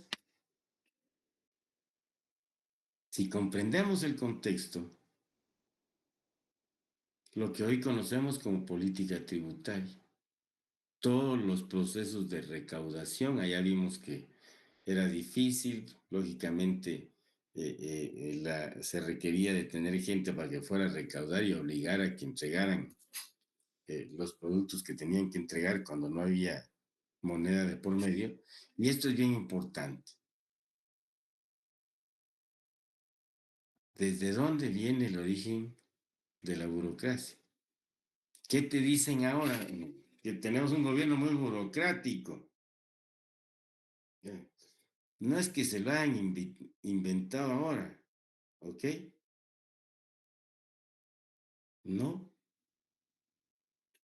Si comprendemos el contexto, lo que hoy conocemos como política tributaria, todos los procesos de recaudación, allá vimos que era difícil, lógicamente se requería de tener gente para que fuera a recaudar y obligar a que entregaran los productos que tenían que entregar cuando no había moneda de por medio. Y esto es bien importante. ¿Desde dónde viene el origen de la burocracia? ¿Qué te dicen ahora? Que tenemos un gobierno muy burocrático. No es que se lo hayan inventado ahora, ¿ok? No.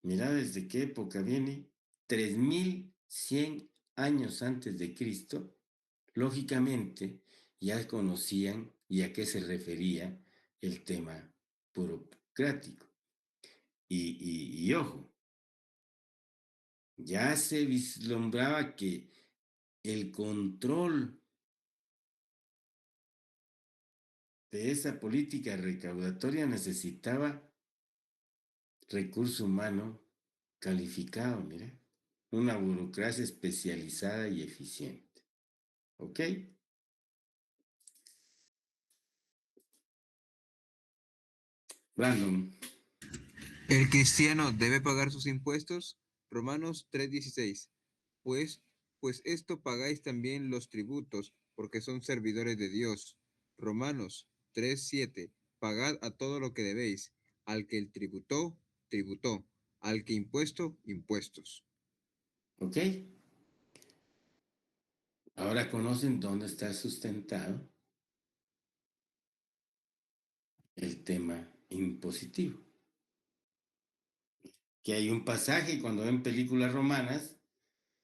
Mira desde qué época viene. 3100 años antes de Cristo, lógicamente ya conocían y a qué se refería el tema burocrático. Y ojo, ya se vislumbraba que el control de esa política recaudatoria necesitaba recurso humano calificado, mira, una burocracia especializada y eficiente. ¿Ok? Brandon. ¿El cristiano debe pagar sus impuestos? Romanos 3:16. Pues, pues esto pagáis también los tributos, porque son servidores de Dios. Romanos 3:7. Pagad a todo lo que debéis. Al que el tributó, tributó. Al que impuesto, impuestos. ¿Ok? Ahora conocen dónde está sustentado el tema impositivo. Que hay un pasaje cuando ven películas romanas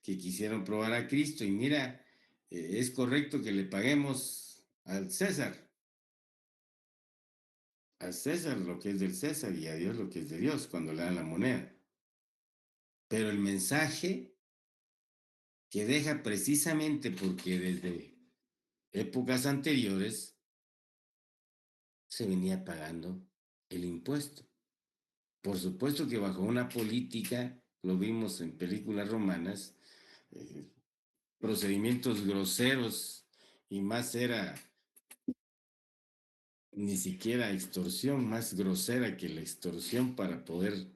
que quisieron probar a Cristo y mira, es correcto que le paguemos al César lo que es del César y a Dios lo que es de Dios cuando le dan la moneda. Pero el mensaje que deja precisamente porque desde épocas anteriores se venía pagando el impuesto. Por supuesto que bajo una política, lo vimos en películas romanas, eh, procedimientos groseros y más era ni siquiera extorsión, más grosera que la extorsión para poder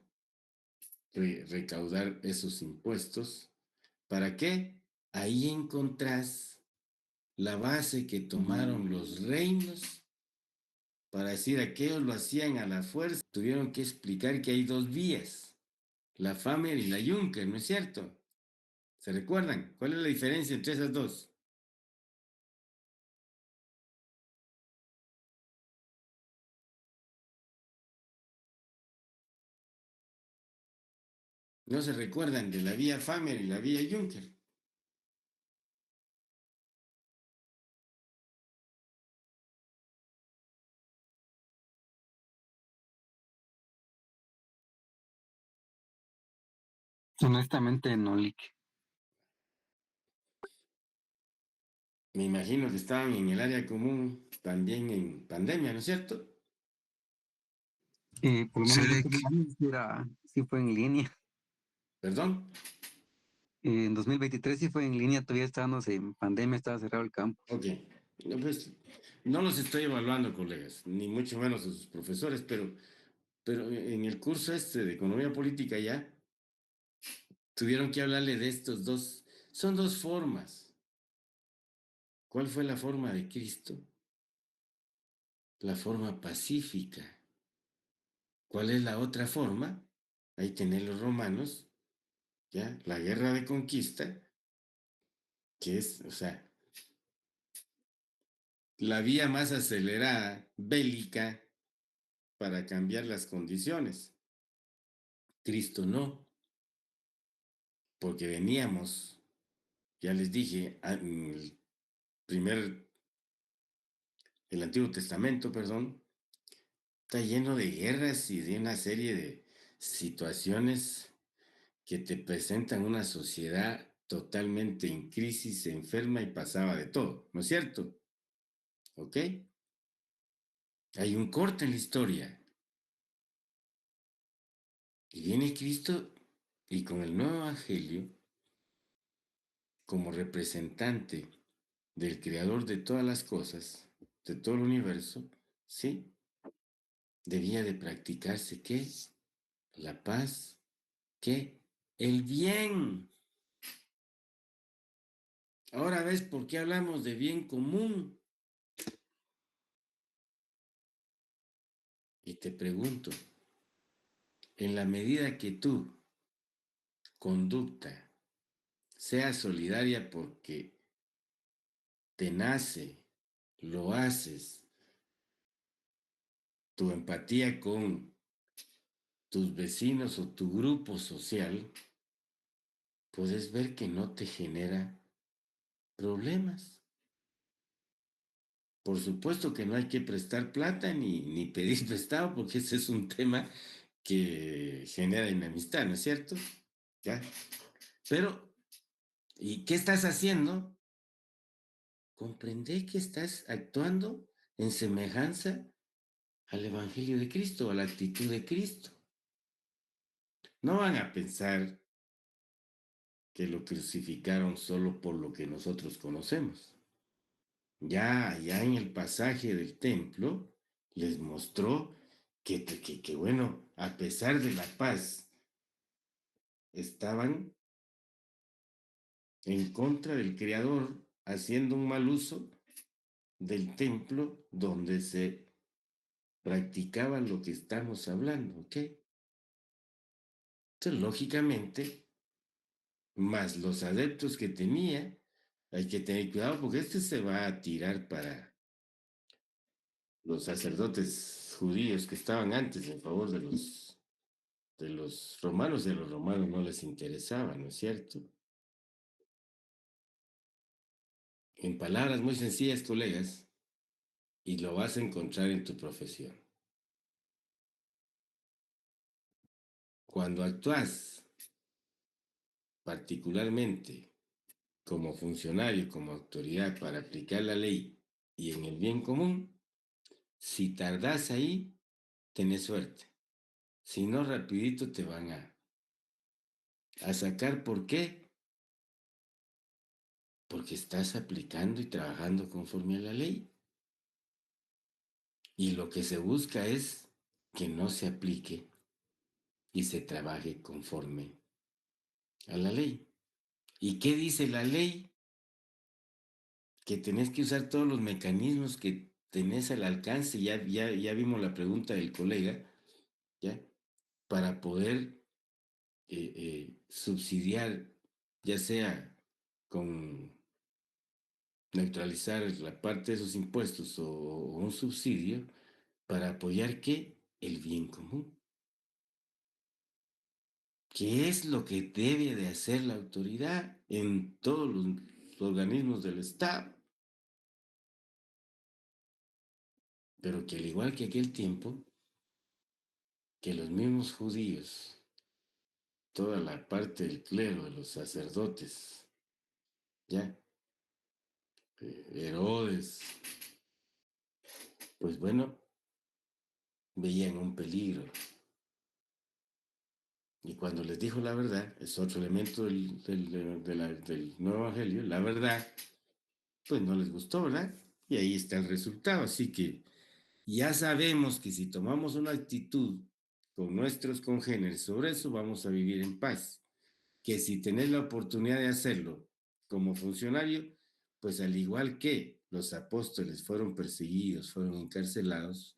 recaudar esos impuestos. ¿Para qué? Ahí encontrás la base que tomaron los reinos para decir aquellos lo hacían a la fuerza. Tuvieron que explicar que hay dos vías, la Famer y la Juncker, ¿no es cierto? ¿Se recuerdan? ¿Cuál es la diferencia entre esas dos? No se recuerdan de la vía Famer y la vía Juncker. Honestamente, no, Lick. Me imagino que estaban en el área común también en pandemia, ¿no es cierto? Por lo menos yo Selec, tuve años, sí fue en línea. ¿Perdón? En 2023 sí fue en línea, todavía estábamos en pandemia, estaba cerrado el campo. Ok. No, pues, no los estoy evaluando, colegas, ni mucho menos a sus profesores, pero en el curso este de economía política ya tuvieron que hablarle de estos dos. Son dos formas. ¿Cuál fue la forma de Cristo? La forma pacífica. ¿Cuál es la otra forma? Ahí tienen los romanos, ¿ya? La guerra de conquista, que es, o sea, la vía más acelerada, bélica, para cambiar las condiciones. Cristo no, porque veníamos, ya les dije, en el Antiguo Testamento, perdón, está lleno de guerras y de una serie de situaciones que te presentan una sociedad totalmente en crisis, enferma y pasaba de todo, ¿no es cierto? ¿Ok? Hay un corte en la historia. Y viene Cristo y con el nuevo evangelio, como representante del creador de todas las cosas, de todo el universo, ¿sí? Debía de practicarse, ¿qué? La paz, ¿qué? El bien. Ahora ves por qué hablamos de bien común. Y te pregunto, en la medida que tu conducta sea solidaria porque te nace, lo haces, tu empatía con tus vecinos o tu grupo social, puedes ver que no te genera problemas. Por supuesto que no hay que prestar plata ni pedir prestado porque ese es un tema que genera enemistad, ¿no es cierto? ¿Ya? Pero, ¿y qué estás haciendo? Comprende que estás actuando en semejanza al Evangelio de Cristo, a la actitud de Cristo. No van a pensar que lo crucificaron solo por lo que nosotros conocemos. Ya en el pasaje del templo les mostró que bueno, a pesar de la paz, estaban en contra del Creador, haciendo un mal uso del templo donde se practicaba lo que estamos hablando, ¿ok? Entonces, lógicamente, más los adeptos que tenía, hay que tener cuidado porque este se va a tirar para los sacerdotes judíos que estaban antes en favor de los romanos, y a los romanos no les interesaba, ¿no es cierto? En palabras muy sencillas, colegas, y lo vas a encontrar en tu profesión. Cuando actúas particularmente como funcionario, como autoridad para aplicar la ley y en el bien común, si tardas ahí, tenés suerte. Si no, rapidito te van a sacar. ¿Por qué? Porque estás aplicando y trabajando conforme a la ley. Y lo que se busca es que no se aplique y se trabaje conforme a la ley. ¿Y qué dice la ley? Que tenés que usar todos los mecanismos que tenés al alcance. Ya vimos la pregunta del colega, ¿ya? Para poder subsidiar, ya sea con neutralizar la parte de esos impuestos o un subsidio, para apoyar ¿qué? El bien común. ¿Qué es lo que debe de hacer la autoridad en todos los organismos del Estado? Pero que al igual que aquel tiempo, que los mismos judíos, toda la parte del clero, de los sacerdotes, ya, Herodes, pues bueno, veían un peligro. Y cuando les dijo la verdad, es otro elemento del nuevo evangelio, la verdad, pues no les gustó, ¿verdad? Y ahí está el resultado. Así que ya sabemos que si tomamos una actitud con nuestros congéneres sobre eso, vamos a vivir en paz. Que si tenés la oportunidad de hacerlo como funcionario, pues al igual que los apóstoles fueron perseguidos, fueron encarcelados,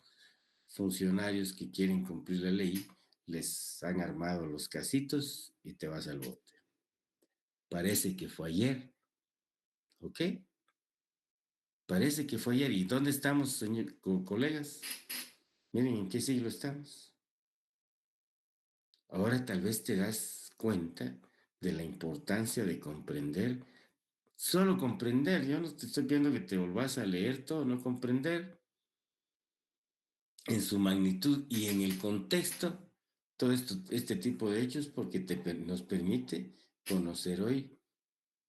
funcionarios que quieren cumplir la ley, les han armado los casitos y te vas al bote. Parece que fue ayer, ¿ok? Parece que fue ayer. ¿Y dónde estamos, señor, colegas? Miren en qué siglo estamos. Ahora tal vez te das cuenta de la importancia de comprender, solo comprender. Yo no te estoy pidiendo que te volvás a leer todo, no comprender en su magnitud y en el contexto todo esto, este tipo de hechos, porque nos permite conocer hoy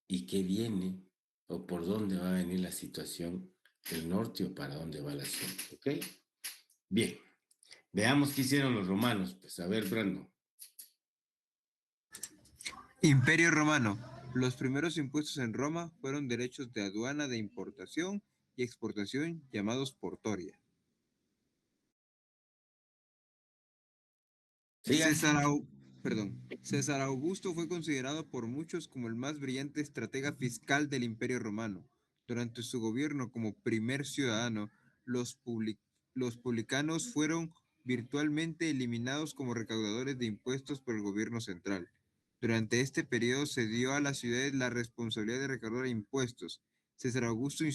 y qué viene o por dónde va a venir la situación del norte o para dónde va la zona. ¿Ok? Bien, veamos qué hicieron los romanos. Pues a ver, Brando. Imperio Romano. Los primeros impuestos en Roma fueron derechos de aduana de importación y exportación llamados portoria. Siga. César Augusto fue considerado por muchos como el más brillante estratega fiscal del Imperio Romano. Durante su gobierno como primer ciudadano, los publicanos fueron virtualmente eliminados como recaudadores de impuestos por el gobierno central. Durante este periodo se dio a las ciudades la responsabilidad de recaudar impuestos. César Augusto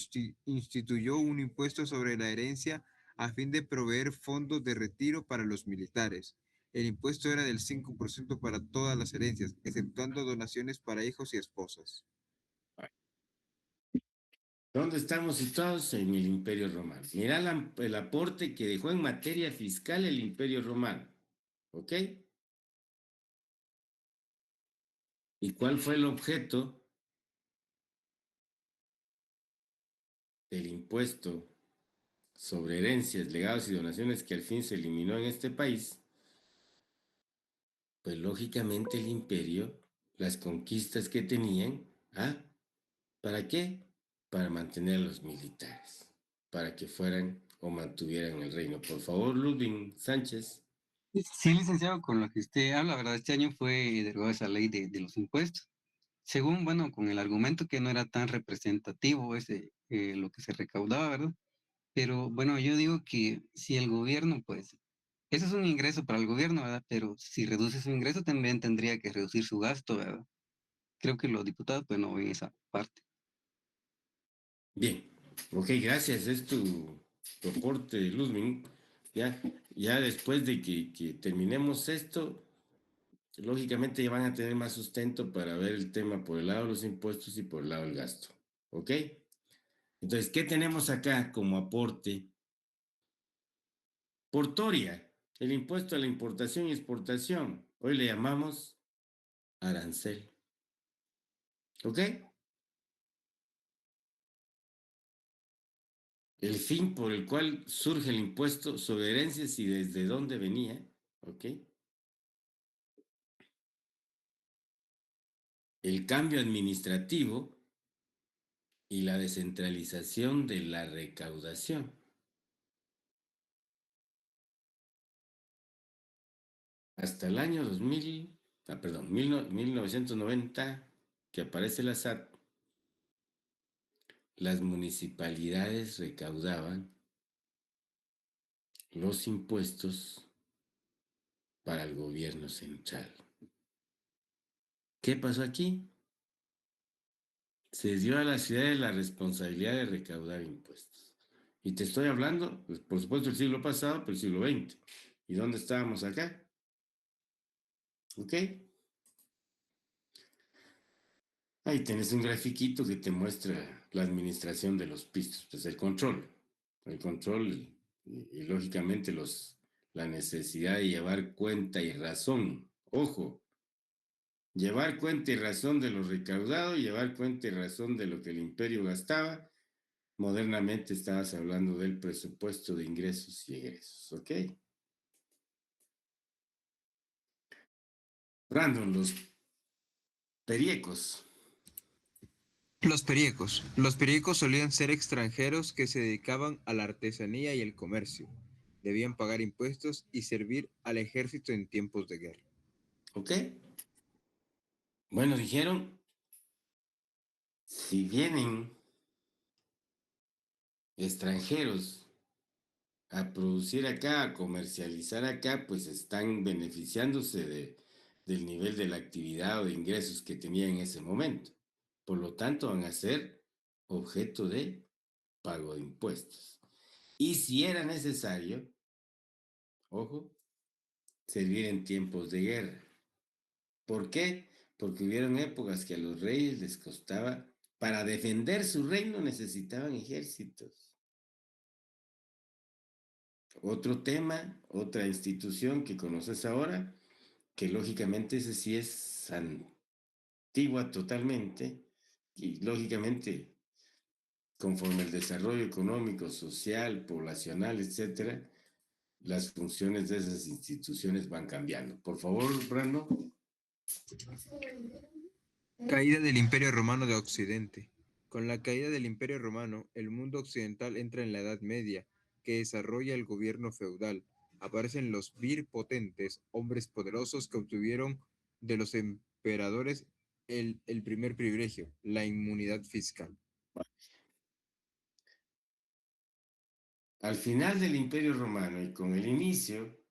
instituyó un impuesto sobre la herencia a fin de proveer fondos de retiro para los militares. El impuesto era del 5% para todas las herencias, exceptuando donaciones para hijos y esposas. ¿Dónde estamos situados? En el Imperio Romano. Mira el aporte que dejó en materia fiscal el Imperio Romano. ¿Ok? ¿Y cuál fue el objeto del impuesto sobre herencias, legados y donaciones que al fin se eliminó en este país? Pues lógicamente el imperio, las conquistas que tenían, ¿ah? ¿Para qué? Para mantener a los militares, para que fueran o mantuvieran el reino. Por favor, Ludwig Sánchez. Sí, licenciado, con lo que usted habla, ¿verdad? Este año fue derogada esa ley de los impuestos. Según, bueno, con el argumento que no era tan representativo lo que se recaudaba, ¿verdad? Pero bueno, yo digo que si el gobierno, pues, eso es un ingreso para el gobierno, ¿verdad? Pero si reduce su ingreso, también tendría que reducir su gasto, ¿verdad? Creo que los diputados, pues, no ven esa parte. Bien, ok, gracias. Es tu aporte, Ludwig. Ya después de que terminemos esto, lógicamente ya van a tener más sustento para ver el tema por el lado de los impuestos y por el lado del gasto. ¿Ok? Entonces, ¿qué tenemos acá como aporte? Portoria, el impuesto a la importación y exportación. Hoy le llamamos arancel. ¿Ok? El fin por el cual surge el impuesto sobre herencias y desde dónde venía. ¿Ok? El cambio administrativo y la descentralización de la recaudación. Hasta el año 1990, que aparece la SAT, las municipalidades recaudaban los impuestos para el gobierno central. ¿Qué pasó aquí? Se dio a las ciudades la responsabilidad de recaudar impuestos. Y te estoy hablando, pues, por supuesto, del siglo pasado, pero el siglo XX. ¿Y dónde estábamos acá? ¿Ok? Ahí tenés un grafiquito que te muestra la administración de los pistos, pues el control y lógicamente la necesidad de llevar cuenta y razón. Ojo, llevar cuenta y razón de lo recaudado, llevar cuenta y razón de lo que el imperio gastaba. Modernamente estabas hablando del presupuesto de ingresos y egresos, ¿ok? Brandon, los periecos. Los periecos solían ser extranjeros que se dedicaban a la artesanía y el comercio. Debían pagar impuestos y servir al ejército en tiempos de guerra. ¿Ok? Bueno, dijeron, si vienen extranjeros a producir acá, a comercializar acá, pues están beneficiándose del nivel de la actividad o de ingresos que tenía en ese momento. Por lo tanto, van a ser objeto de pago de impuestos. Y si era necesario, ojo, servir en tiempos de guerra. ¿Por qué? Porque hubieron épocas que a los reyes les costaba, para defender su reino necesitaban ejércitos. Otro tema, otra institución que conoces ahora, que lógicamente ese sí es antigua totalmente, y lógicamente conforme el desarrollo económico, social, poblacional, etcétera, las funciones de esas instituciones van cambiando. Por favor, Brando. Caída del Imperio Romano de Occidente. Con la caída del Imperio Romano, el mundo occidental entra en la Edad Media, que desarrolla el gobierno feudal. Aparecen los vir potentes, hombres poderosos que obtuvieron de los emperadores el primer privilegio, la inmunidad fiscal. Al final del Imperio Romano y con el inicio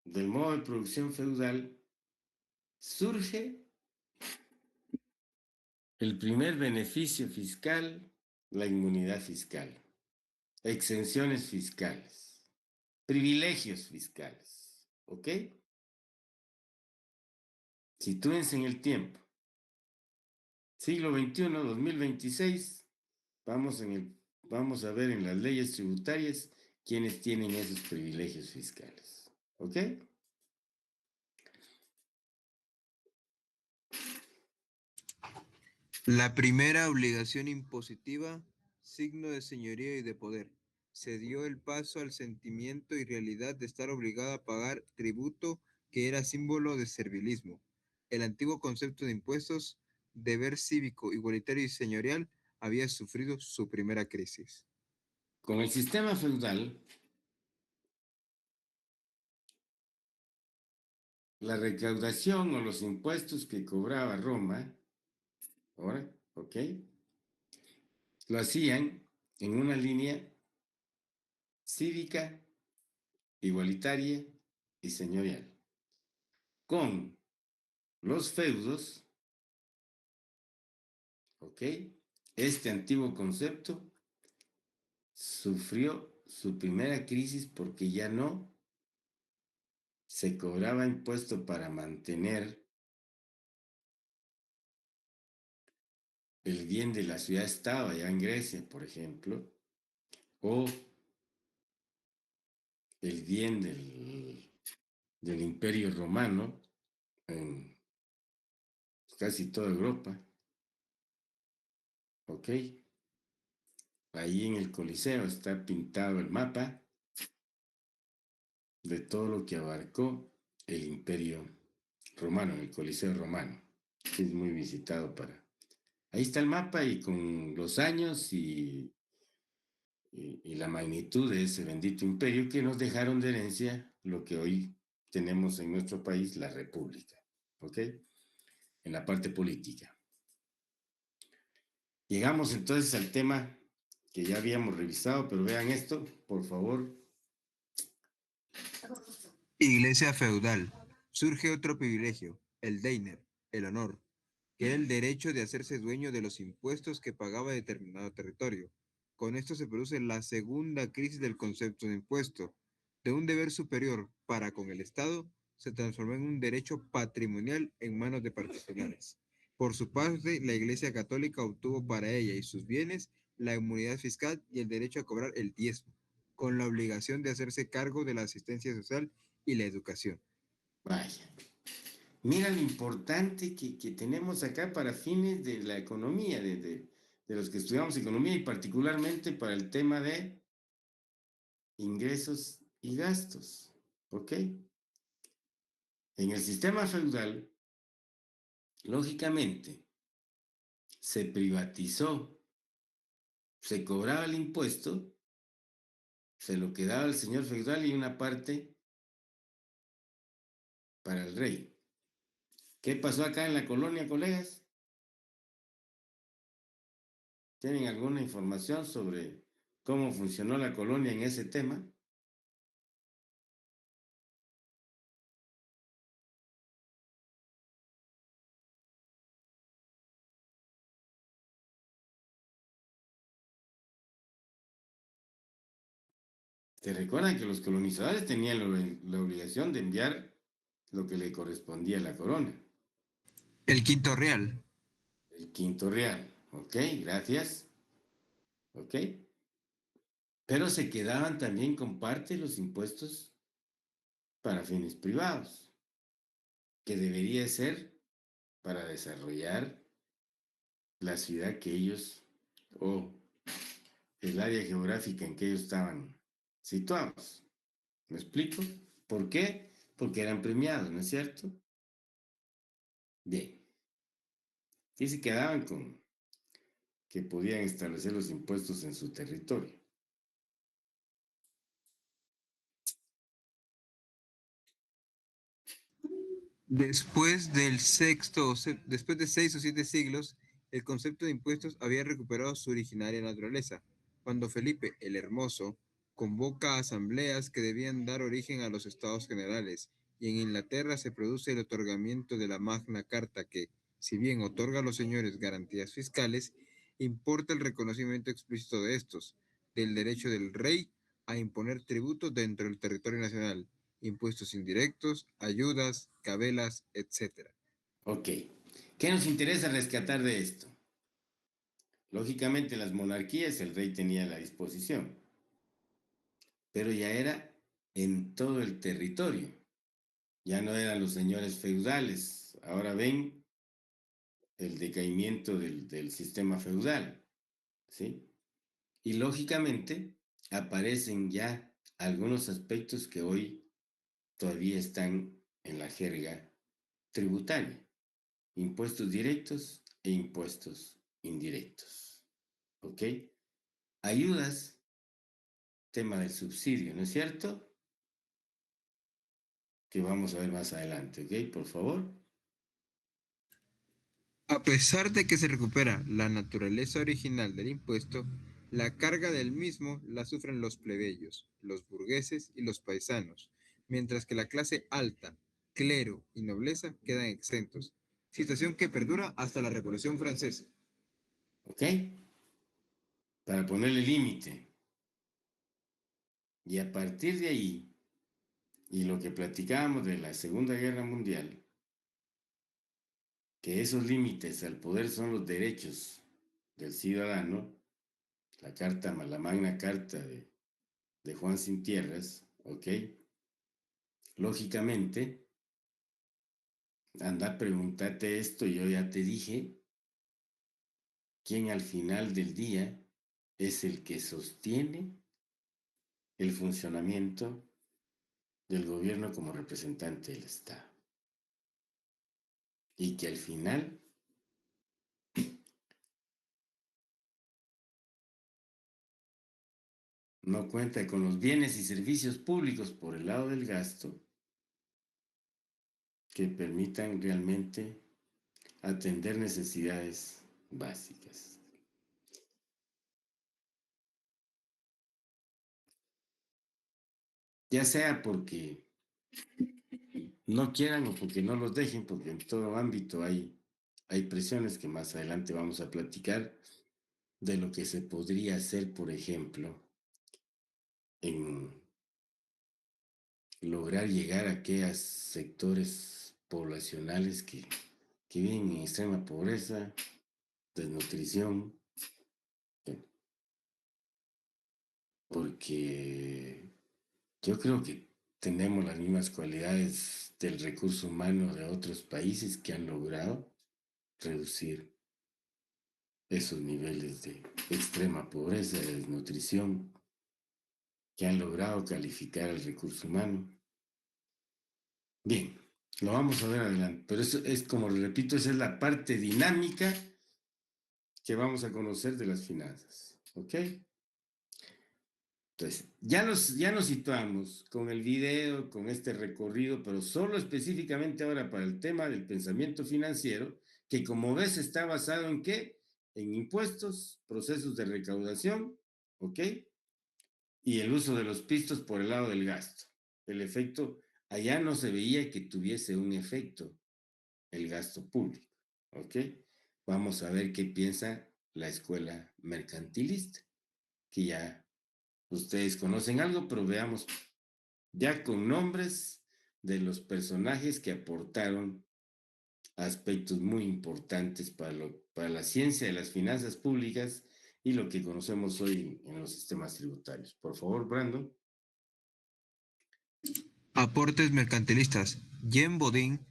del modo de producción feudal, surge el primer beneficio fiscal, la inmunidad fiscal, exenciones fiscales, privilegios fiscales. ¿Ok? Sitúense en el tiempo. Siglo XXI, 2026, vamos a ver en las leyes tributarias quiénes tienen esos privilegios fiscales. ¿Ok? La primera obligación impositiva, signo de señorío y de poder, se dio el paso al sentimiento y realidad de estar obligado a pagar tributo que era símbolo de servilismo. El antiguo concepto de impuestos, deber cívico, igualitario y señorial, había sufrido su primera crisis. Con el sistema feudal, la recaudación o los impuestos que cobraba Roma, ahora, ¿ok? Lo hacían en una línea cívica, igualitaria y señorial. Con los feudos, ¿ok? Este antiguo concepto sufrió su primera crisis porque ya no se cobraba impuesto para mantener el bien de la ciudad-estado allá en Grecia, por ejemplo, o el bien del Imperio Romano en casi toda Europa, ¿ok? Ahí en el Coliseo está pintado el mapa de todo lo que abarcó el Imperio Romano, el Coliseo Romano, que es muy visitado para... Ahí está el mapa y con los años y la magnitud de ese bendito imperio que nos dejaron de herencia lo que hoy tenemos en nuestro país, la República, ¿ok? En la parte política. Llegamos entonces al tema que ya habíamos revisado, pero vean esto, por favor. Iglesia feudal. Surge otro privilegio, el deiner, el honor, que era el derecho de hacerse dueño de los impuestos que pagaba determinado territorio. Con esto se produce la segunda crisis del concepto de impuesto. De un deber superior para con el Estado, se transformó en un derecho patrimonial en manos de particulares. Por su parte, la Iglesia Católica obtuvo para ella y sus bienes la inmunidad fiscal y el derecho a cobrar el diezmo, con la obligación de hacerse cargo de la asistencia social y la educación. Vaya. Mira lo importante que tenemos acá para fines de la economía, de los que estudiamos economía y particularmente para el tema de ingresos y gastos. ¿Ok? En el sistema feudal, lógicamente, se privatizó, se cobraba el impuesto, se lo quedaba el señor feudal y una parte para el rey. ¿Qué pasó acá en la colonia, colegas? ¿Tienen alguna información sobre cómo funcionó la colonia en ese tema? ¿Te recuerdan que los colonizadores tenían la obligación de enviar lo que le correspondía a la corona? El quinto real. El quinto real. ¿Ok? Gracias. ¿Ok? Pero se quedaban también con parte de los impuestos para fines privados, que debería ser para desarrollar la ciudad que ellos, o el área geográfica en que ellos estaban situados. ¿Me explico? ¿Por qué? Porque eran premiados, ¿no es cierto? Bien. Y se quedaban con que podían establecer los impuestos en su territorio. Después después de 6 o 7 siglos, el concepto de impuestos había recuperado su originaria naturaleza, cuando Felipe el Hermoso convoca asambleas que debían dar origen a los estados generales, y en Inglaterra se produce el otorgamiento de la Magna Carta que, si bien otorga a los señores garantías fiscales, importa el reconocimiento explícito de estos, del derecho del rey a imponer tributos dentro del territorio nacional, impuestos indirectos, ayudas, cabelas, etc. Ok. ¿Qué nos interesa rescatar de esto? Lógicamente, las monarquías, el rey tenía la disposición, pero ya era en todo el territorio. Ya no eran los señores feudales. Ahora ven el decaimiento del sistema feudal, ¿sí? Y lógicamente aparecen ya algunos aspectos que hoy todavía están en la jerga tributaria. Impuestos directos e impuestos indirectos. ¿Ok? Ayudas, tema del subsidio, ¿no es cierto? Que vamos a ver más adelante, ¿ok? Por favor. A pesar de que se recupera la naturaleza original del impuesto, la carga del mismo la sufren los plebeyos, los burgueses y los paisanos, mientras que la clase alta, clero y nobleza quedan exentos, situación que perdura hasta la Revolución Francesa. ¿Ok? Para ponerle límite. Y a partir de ahí, y lo que platicábamos de la Segunda Guerra Mundial, que esos límites al poder son los derechos del ciudadano, la Magna Carta de Juan Sin Tierras, ¿ok? Lógicamente, anda, pregúntate esto, yo ya te dije, ¿quién al final del día es el que sostiene el funcionamiento del gobierno como representante del Estado? Y que al final no cuenta con los bienes y servicios públicos por el lado del gasto que permitan realmente atender necesidades básicas. Ya sea porque no quieran o porque no los dejen, porque en todo ámbito hay presiones que más adelante vamos a platicar de lo que se podría hacer, por ejemplo, en lograr llegar a aquellos sectores poblacionales que viven en extrema pobreza, desnutrición, porque yo creo que tenemos las mismas cualidades del recurso humano de otros países que han logrado reducir esos niveles de extrema pobreza, de desnutrición, que han logrado calificar el recurso humano. Bien, lo vamos a ver adelante, pero eso es, como repito, esa es la parte dinámica que vamos a conocer de las finanzas, ¿ok? Entonces, ya nos situamos con el video, con este recorrido, pero solo específicamente ahora para el tema del pensamiento financiero, que como ves está basado en qué? En impuestos, procesos de recaudación, ¿ok? Y el uso de los pistos por el lado del gasto. El efecto, allá no se veía que tuviese un efecto el gasto público, ¿ok? Vamos a ver qué piensa la escuela mercantilista, que ya ustedes conocen algo, pero veamos ya con nombres de los personajes que aportaron aspectos muy importantes para la ciencia de las finanzas públicas y lo que conocemos hoy en los sistemas tributarios. Por favor, Brandon. Aportes mercantilistas. Jean Bodin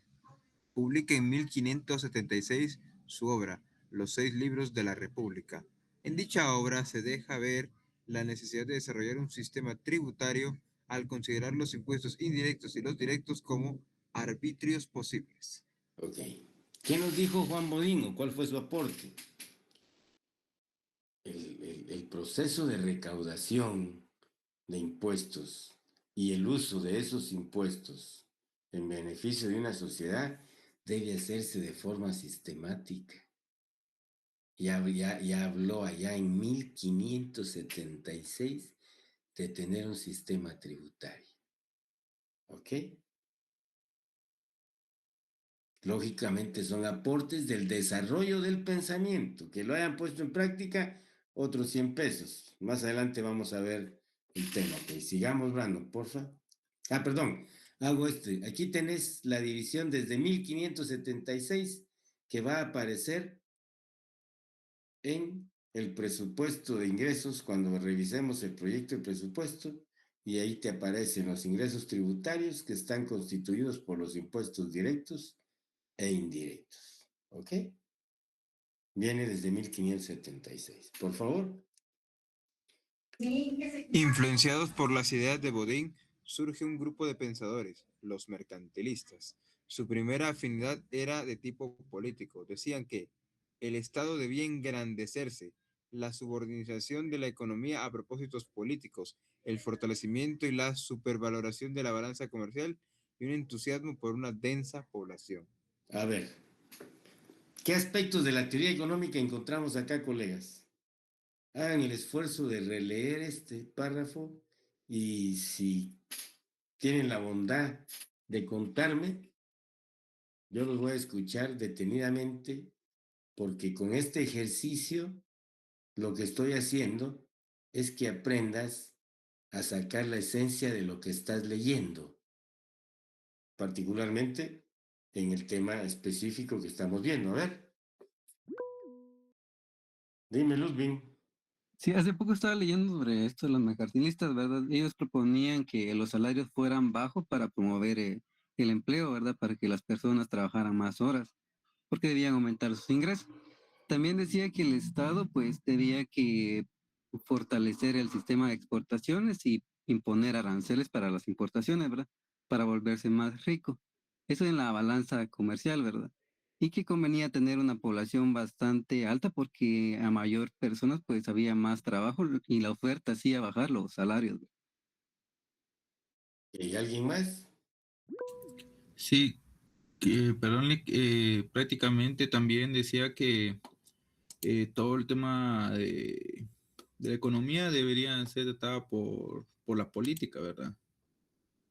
publica en 1576 su obra, Los 6 libros de la República. En dicha obra se deja ver la necesidad de desarrollar un sistema tributario al considerar los impuestos indirectos y los directos como arbitrios posibles. Ok. ¿Qué nos dijo Juan Bodino? ¿Cuál fue su aporte? El proceso de recaudación de impuestos y el uso de esos impuestos en beneficio de una sociedad debe hacerse de forma sistemática. Ya habló allá en 1576 de tener un sistema tributario. ¿Ok? Lógicamente son aportes del desarrollo del pensamiento. Que lo hayan puesto en práctica, otros 100 pesos. Más adelante vamos a ver el tema. Ok, sigamos, Brandon, porfa. Perdón, hago este. Aquí tenés la división desde 1576 que va a aparecer en el presupuesto de ingresos cuando revisemos el proyecto de presupuesto y ahí te aparecen los ingresos tributarios que están constituidos por los impuestos directos e indirectos. ¿Ok? Viene desde 1576. Por favor. Influenciados por las ideas de Bodin, surge un grupo de pensadores, los mercantilistas. Su primera afinidad era de tipo político. Decían que el Estado debía engrandecerse, la subordinación de la economía a propósitos políticos, el fortalecimiento y la supervaloración de la balanza comercial y un entusiasmo por una densa población. A ver, ¿qué aspectos de la teoría económica encontramos acá, colegas? Hagan el esfuerzo de releer este párrafo y si tienen la bondad de contarme, yo los voy a escuchar detenidamente porque con este ejercicio lo que estoy haciendo es que aprendas a sacar la esencia de lo que estás leyendo, particularmente en el tema específico que estamos viendo. A ver, dime, Ludwig. Sí, hace poco estaba leyendo sobre esto de los mercantilistas, ¿verdad? Ellos proponían que los salarios fueran bajos para promover el empleo, ¿verdad? Para que las personas trabajaran más horas, porque debían aumentar sus ingresos. También decía que el Estado, pues, debía que fortalecer el sistema de exportaciones y imponer aranceles para las importaciones, ¿verdad? Para volverse más rico. Eso en la balanza comercial, ¿verdad? Y que convenía tener una población bastante alta porque a mayor personas pues había más trabajo y la oferta hacía bajar los salarios. ¿Y alguien más? Sí, perdón, prácticamente también decía que todo el tema de la economía debería ser tratado por la política, ¿verdad?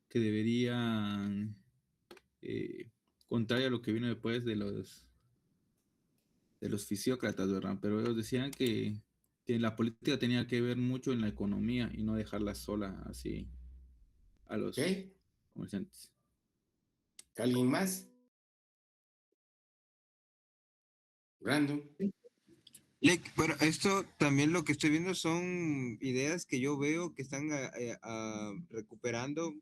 Que deberían, eh, contrario a lo que vino después de los fisiócratas, ¿verdad? Pero ellos decían que la política tenía que ver mucho en la economía y no dejarla sola así a ¿Ok? los comerciantes. ¿Alguien más? Random. Bueno, esto también lo que estoy viendo son ideas que yo veo que están recuperando,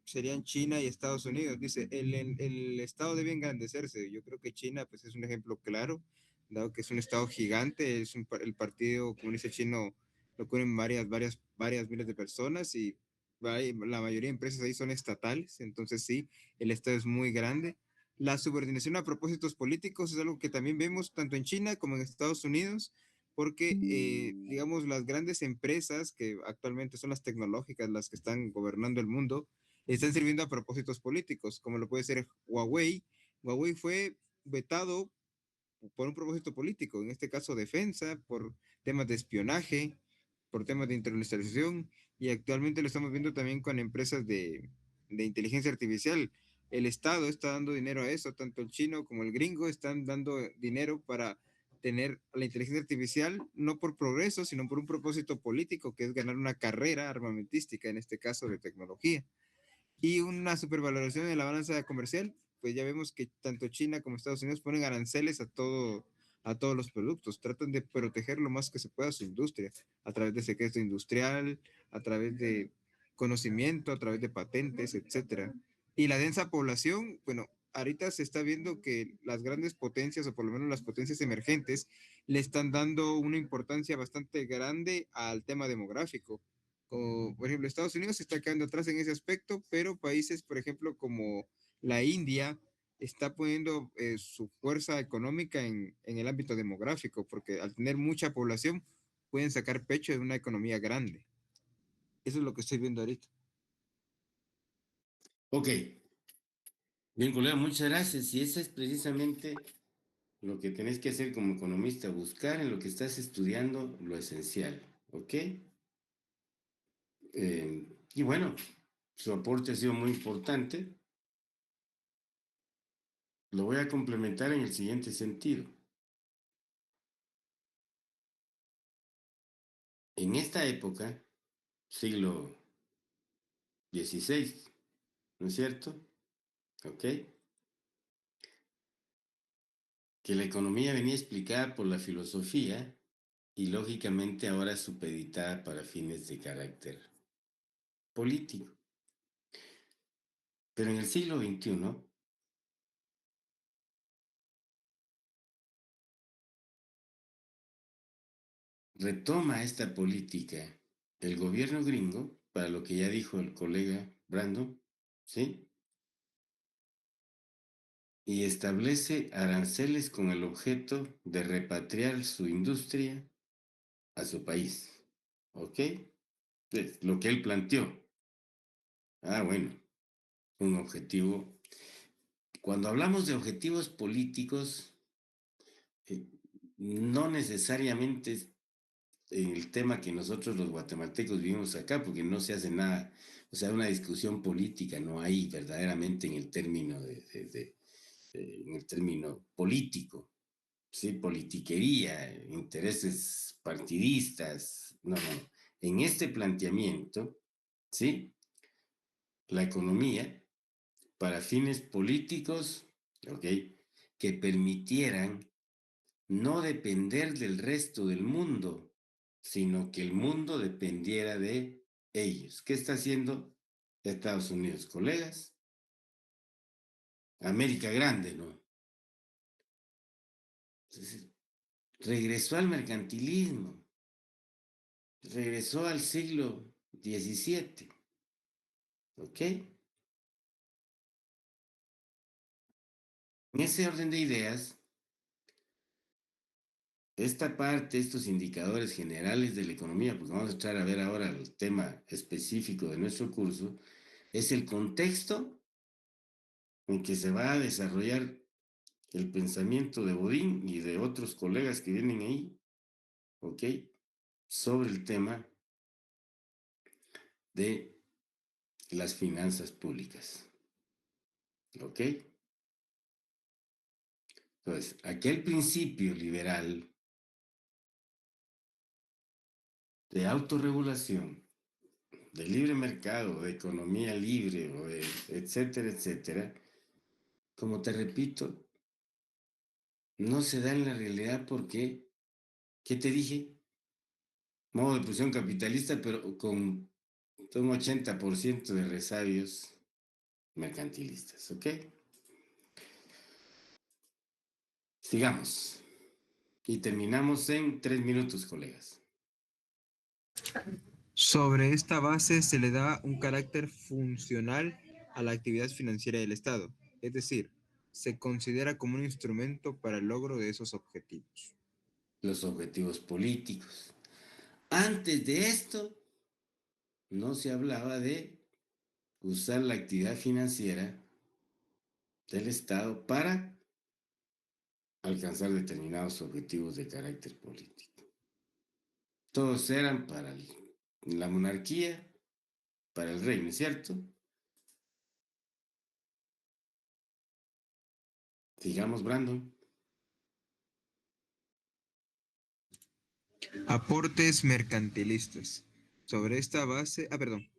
serían China y Estados Unidos. Dice, el Estado debe engrandecerse. Yo creo que China pues, es un ejemplo claro, dado que es un Estado gigante, el Partido Comunista Chino lo cubren varias miles de personas y la mayoría de empresas ahí son estatales, entonces sí, el Estado es muy grande. La subordinación a propósitos políticos es algo que también vemos tanto en China como en Estados Unidos, porque, digamos, las grandes empresas que actualmente son las tecnológicas, las que están gobernando el mundo, están sirviendo a propósitos políticos, como lo puede ser Huawei. Huawei fue vetado por un propósito político, en este caso defensa, por temas de espionaje, por temas de internacionalización, y actualmente lo estamos viendo también con empresas de inteligencia artificial. El Estado está dando dinero a eso, tanto el chino como el gringo están dando dinero para tener la inteligencia artificial, no por progreso, sino por un propósito político, que es ganar una carrera armamentística, en este caso de tecnología. Y una supervaloración de la balanza comercial, pues ya vemos que tanto China como Estados Unidos ponen aranceles a todos los productos, tratan de proteger lo más que se pueda su industria, a través de secreto industrial, a través de conocimiento, a través de patentes, etcétera. Y la densa población, bueno, ahorita se está viendo que las grandes potencias, o por lo menos las potencias emergentes, le están dando una importancia bastante grande al tema demográfico. Como, por ejemplo, Estados Unidos se está quedando atrás en ese aspecto, pero países, por ejemplo, como la India está poniendo su fuerza económica en el ámbito demográfico, porque al tener mucha población pueden sacar pecho de una economía grande. Eso es lo que estoy viendo ahorita. Ok, bien, colega, muchas gracias. Y eso es precisamente lo que tenés que hacer como economista, buscar en lo que estás estudiando lo esencial, ¿ok? Y bueno, su aporte ha sido muy importante. Lo voy a complementar en el siguiente sentido. En esta época, siglo XVI, ¿no es cierto? ¿Ok? Que la economía venía explicada por la filosofía y lógicamente ahora supeditada para fines de carácter político. Pero en el siglo XXI, retoma esta política el gobierno gringo, para lo que ya dijo el colega Brandon, ¿sí? Y establece aranceles con el objeto de repatriar su industria a su país, ¿ok? Es lo que él planteó. Ah, bueno, un objetivo. Cuando hablamos de objetivos políticos, eh, no necesariamente es el tema que nosotros los guatemaltecos vivimos acá, porque no se hace nada, o sea, una discusión política no hay verdaderamente en el término en el término político, ¿sí? Politiquería, intereses partidistas, no, no. En este planteamiento, ¿sí? La economía para fines políticos, ¿ok? Que permitieran no depender del resto del mundo, sino que el mundo dependiera de ellos. ¿Qué está haciendo Estados Unidos, colegas? América Grande, ¿no? Entonces, regresó al mercantilismo, regresó al siglo XVII, ¿ok? En ese orden de ideas, esta parte, estos indicadores generales de la economía, porque vamos a entrar a ver ahora el tema específico de nuestro curso, es el contexto en que se va a desarrollar el pensamiento de Bodin y de otros colegas que vienen ahí, ¿ok? Sobre el tema de las finanzas públicas, ¿ok? Entonces, aquel principio liberal de autorregulación, de libre mercado, de economía libre, o de etcétera, etcétera, como te repito, no se da en la realidad porque, ¿qué te dije? Modo de producción capitalista, pero con un 80% de resabios mercantilistas, ¿ok? Sigamos. Y terminamos en 3 minutos, colegas. Sobre esta base se le da un carácter funcional a la actividad financiera del Estado, es decir, se considera como un instrumento para el logro de esos objetivos. Los objetivos políticos. Antes de esto, no se hablaba de usar la actividad financiera del Estado para alcanzar determinados objetivos de carácter político. Todos eran para la monarquía, para el reino, ¿cierto? Sigamos, Brandon. Aportes mercantilistas. Sobre esta base,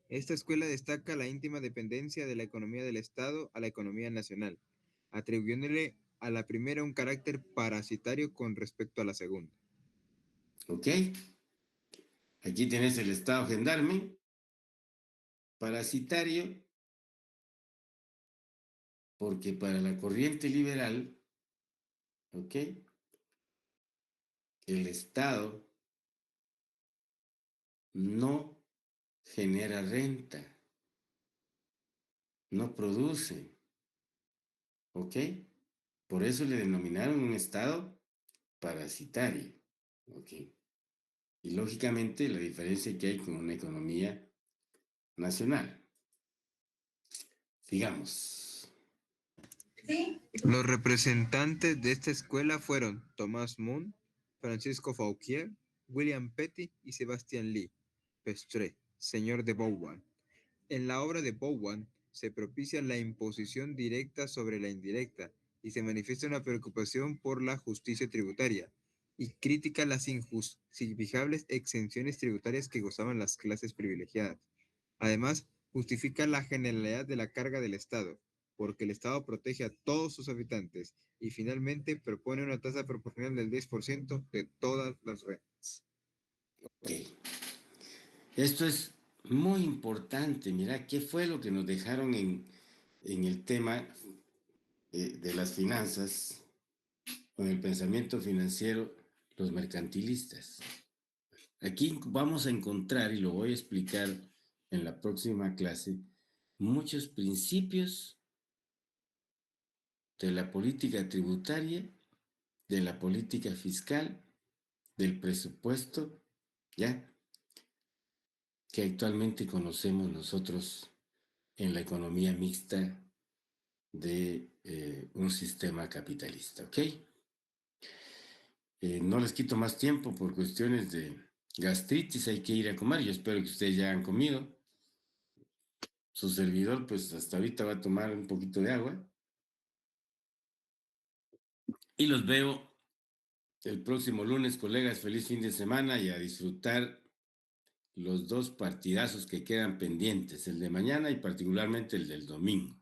esta escuela destaca la íntima dependencia de la economía del Estado a la economía nacional, atribuyéndole a la primera un carácter parasitario con respecto a la segunda. ¿Ok? Aquí tenés el Estado gendarme, parasitario, porque para la corriente liberal, ¿ok? El Estado no genera renta, no produce, ¿Ok? Por eso le denominaron un Estado parasitario. ¿Ok? Y lógicamente la diferencia que hay con una economía nacional. Sigamos. Los representantes de esta escuela fueron Thomas Moon, Francisco Fauquier, William Petty y Sebastián Lee Pestre, señor de Bowen. En la obra de Bowen se propicia la imposición directa sobre la indirecta y se manifiesta una preocupación por la justicia tributaria y critica las injustificables exenciones tributarias que gozaban las clases privilegiadas. Además, justifica la generalidad de la carga del Estado, porque el Estado protege a todos sus habitantes y finalmente propone una tasa proporcional del 10% de todas las rentas. Ok. Esto es muy importante. Mira, ¿qué fue lo que nos dejaron en el tema de las finanzas, con el pensamiento financiero, los mercantilistas? Aquí vamos a encontrar, y lo voy a explicar en la próxima clase, muchos principios de la política tributaria, de la política fiscal, del presupuesto, ¿ya? Que actualmente conocemos nosotros en la economía mixta de un sistema capitalista, ¿ok? No les quito más tiempo por cuestiones de gastritis, hay que ir a comer. Yo espero que ustedes ya han comido. Su servidor, pues hasta ahorita va a tomar un poquito de agua. Y los veo el próximo lunes, colegas. Feliz fin de semana y a disfrutar los dos partidazos que quedan pendientes, el de mañana y particularmente el del domingo.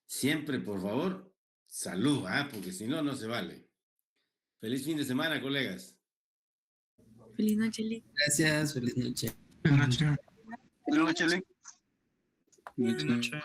Siempre, por favor, salud, porque si no, no se vale. Feliz fin de semana, colegas. Feliz noche, Lick. Gracias, feliz noche. Buenas noches. Buenas noches, Lick. Buenas noches.